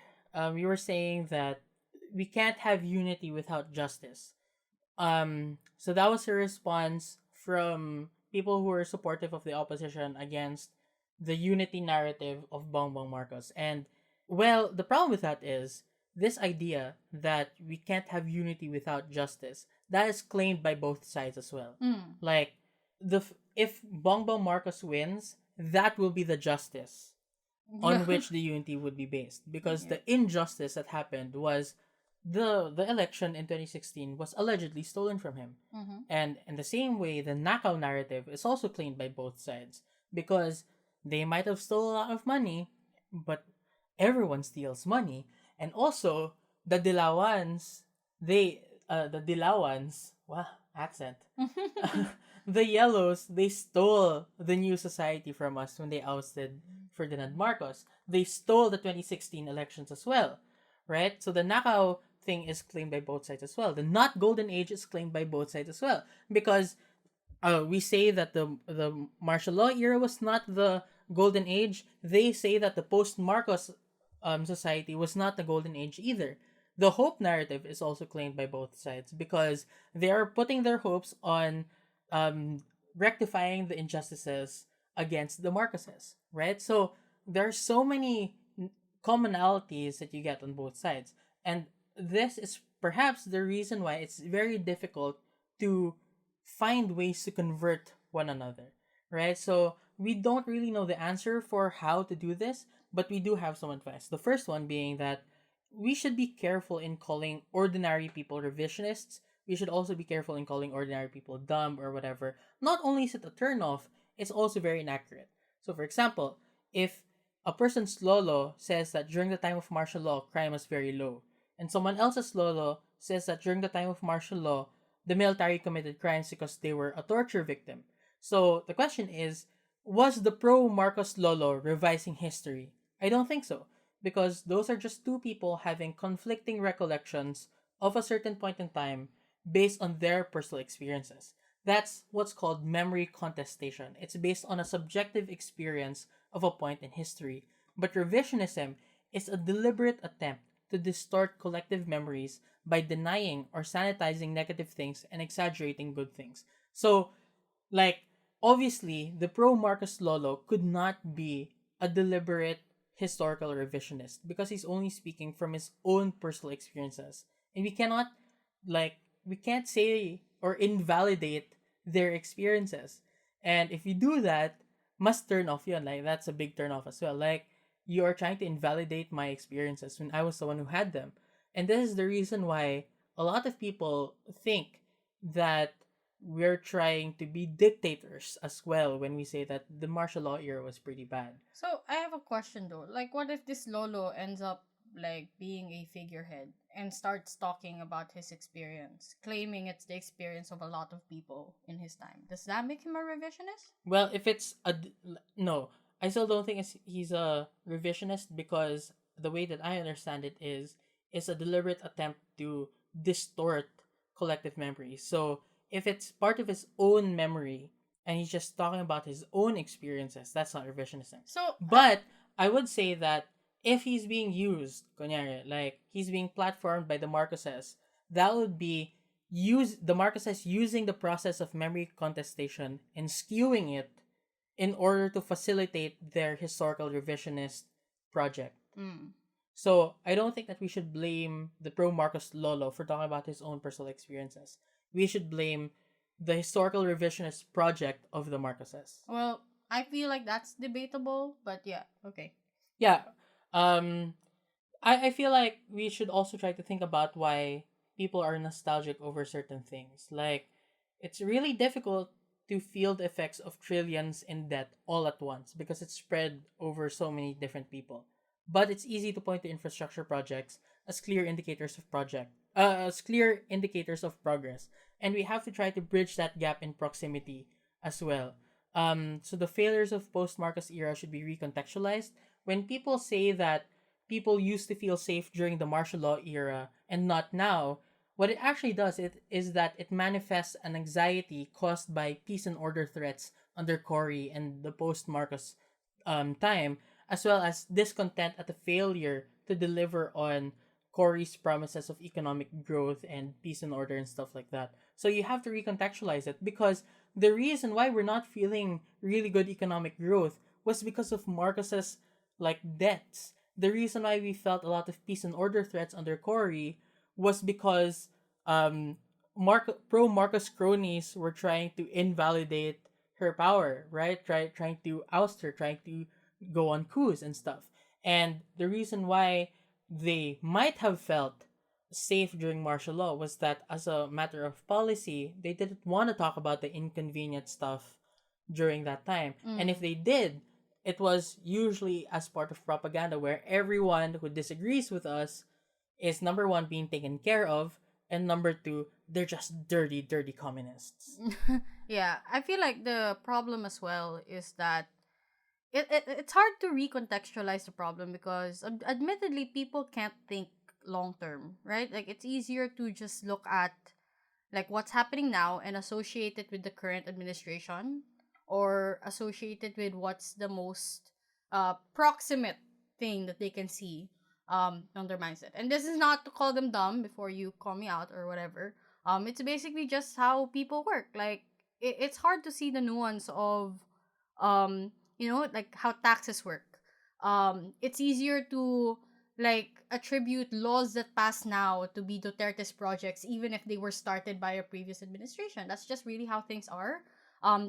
you were saying that we can't have unity without justice. So that was a response from people who were supportive of the opposition against the unity narrative of Bongbong Marcos. And well, the problem with that is this idea that we can't have unity without justice. That is claimed by both sides as well. Mm. Like if Bongbong Marcos wins, that will be the justice Yeah. on which the unity would be based, because Yeah. the injustice that happened was the election in 2016 was allegedly stolen from him. Mm-hmm. And in the same way, the Nakao narrative is also claimed by both sides, because they might have stolen a lot of money, but everyone steals money. And also the Dilawans, the Dilawans, wow, accent. The Yellows, they stole the new society from us when they ousted Ferdinand Marcos. They stole the 2016 elections as well, right? So the Nakao thing is claimed by both sides as well. The not golden age is claimed by both sides as well, because we say that the martial law era was not the golden age. They say that the post Marcos society was not the golden age either. The hope narrative is also claimed by both sides, because they are putting their hopes on um, rectifying the injustices against the Marcoses, right? So there are so many commonalities that you get on both sides, and this is perhaps the reason why it's very difficult to find ways to convert one another, right? So we don't really know the answer for how to do this, but we do have some advice. The first one being that we should be careful in calling ordinary people revisionists. We should also be careful in calling ordinary people dumb or whatever. Not only is it a turnoff, it's also very inaccurate. So, for example, if a person's lolo says that during the time of martial law, crime was very low, and someone else's lolo says that during the time of martial law, the military committed crimes because they were a torture victim. So the question is, was the pro Marcos Lolo revising history? I don't think so, because those are just two people having conflicting recollections of a certain point in time based on their personal experiences. That's what's called memory contestation. It's based on a subjective experience of a point in history. But revisionism is a deliberate attempt to distort collective memories by denying or sanitizing negative things and exaggerating good things. So, like, obviously, the pro Marcus Lolo could not be a deliberate historical revisionist, because he's only speaking from his own personal experiences. And like, we can't say or invalidate their experiences. And if you do that, must turn off yun. Like, that's a big turn off as well. Like, you are trying to invalidate my experiences when I was the one who had them. And this is the reason why a lot of people think that we're trying to be dictators as well when we say that the martial law era was pretty bad. So I have a question though. Like, what if this Lolo ends up like being a figurehead and starts talking about his experience, claiming it's the experience of a lot of people in his time? Does that make him a revisionist? Well, if it's no, I still don't think he's a revisionist, because the way that I understand it is it's a deliberate attempt to distort collective memory. So if it's part of his own memory and he's just talking about his own experiences, that's not revisionism. So, But I would say that if he's being used, kunyari, like he's being platformed by the Marcoses, that would be the Marcoses using the process of memory contestation and skewing it in order to facilitate their historical revisionist project. mm, So I don't think that we should blame the pro Marcos Lolo for talking about his own personal experiences. We should blame the historical revisionist project of the Marcoses. well, I feel like that's debatable, but yeah, okay. Yeah. Um I feel like we should also try to think about why people are nostalgic over certain things. Like, it's really difficult to feel the effects of trillions in debt all at once because it's spread over so many different people. But it's easy to point to infrastructure projects as clear indicators of as clear indicators of progress. And we have to try to bridge that gap in proximity as well. So the failures of post Marcos era should be recontextualized. When people say that people used to feel safe during the martial law era and not now, What it actually does is that it manifests an anxiety caused by peace and order threats under Cory and the post Marcos time, as well as discontent at the failure to deliver on Cory's promises of economic growth and peace and order and stuff like that. So you have to recontextualize it, because the reason why we're not feeling really good economic growth was because of Marcos's like debts. The reason why we felt a lot of peace and order threats under Cory was because um pro Marcos cronies were trying to invalidate her power, right? Trying to oust her, trying to go on coups and stuff. And the reason why they might have felt safe during martial law was that, as a matter of policy, they didn't want to talk about the inconvenient stuff during that time. And if Mm. they did, it was usually as part of propaganda, where everyone who disagrees with us is, number one, being taken care of, and number two, they're just dirty, dirty communists. Yeah, I feel like the problem as well is that it's hard to recontextualize the problem because admittedly people can't think long term, right? Like it's easier to just look at like what's happening now and associate it with the current administration, or associate it with what's the most proximate thing that they can see on their mindset. And this is not to call them dumb before you call me out or whatever. It's basically just how people work. Like it's hard to see the nuance of like how taxes work. It's easier to like attribute laws that pass now to be Duterte's projects, even if they were started by a previous administration. That's just really how things are.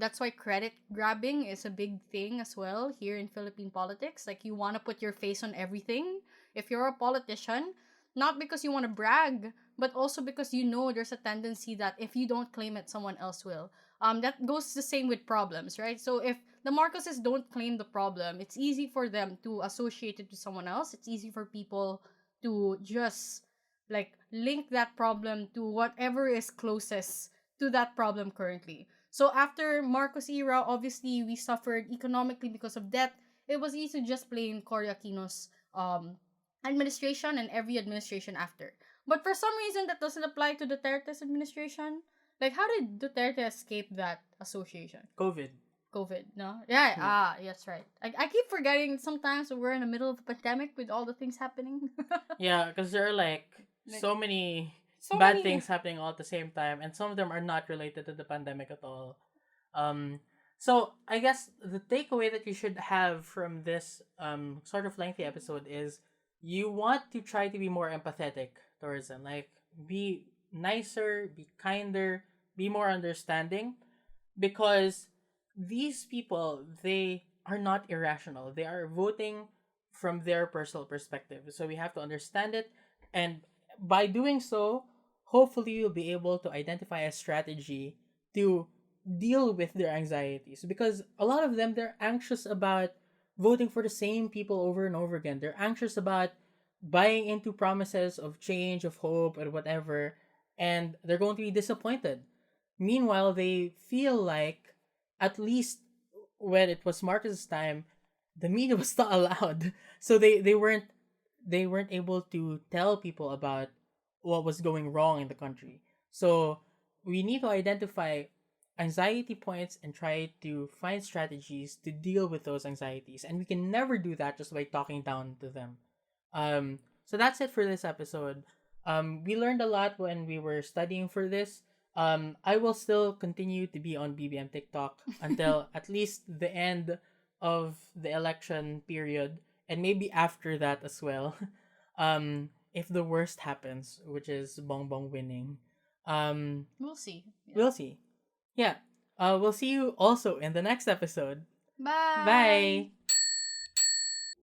That's why credit grabbing is a big thing as well here in Philippine politics. Like you want to put your face on everything if you're a politician, not because you want to brag, but also because you know there's a tendency that if you don't claim it, someone else will. That goes the same with problems, right? So if the Marcoses don't claim the problem, it's easy for them to associate it to someone else. It's easy for people to just like link that problem to whatever is closest to that problem currently. So after Marcos era, obviously we suffered economically because of debt. It was easy to just blame Cory Aquino's administration and every administration after. But for some reason that doesn't apply to Duterte's administration. Like how did Duterte escape that association? COVID. COVID, no? Yeah, Yeah. yes, right. I keep forgetting sometimes that we're in the middle of a pandemic with all the things happening. Yeah, because there are like Like, so many so bad many. things happening all at the same time, and some of them are not related to the pandemic at all. Um, so I guess the takeaway that you should have from this sort of lengthy episode is, you want to try to be more empathetic towards them. Like, be nicer, be kinder, be more understanding, because these people, they are not irrational. They are voting from their personal perspective. So we have to understand it, and by doing so, hopefully you'll be able to identify a strategy to deal with their anxieties, because a lot of them, they're anxious about voting for the same people over and over again. They're anxious about buying into promises of change, of hope, or whatever, and they're going to be disappointed. Meanwhile, they feel like, at least when it was Marcus's time, the media was not allowed. So they weren't able to tell people about what was going wrong in the country. So we need to identify anxiety points and try to find strategies to deal with those anxieties. And we can never do that just by talking down to them. So that's it for this episode. We learned a lot when we were studying for this. I will still continue to be on BBM TikTok until at least the end of the election period, and maybe after that as well. If the worst happens, which is Bongbong winning, We'll see. Yeah. we'll see. Yeah. We'll see you also in the next episode. Bye. Bye.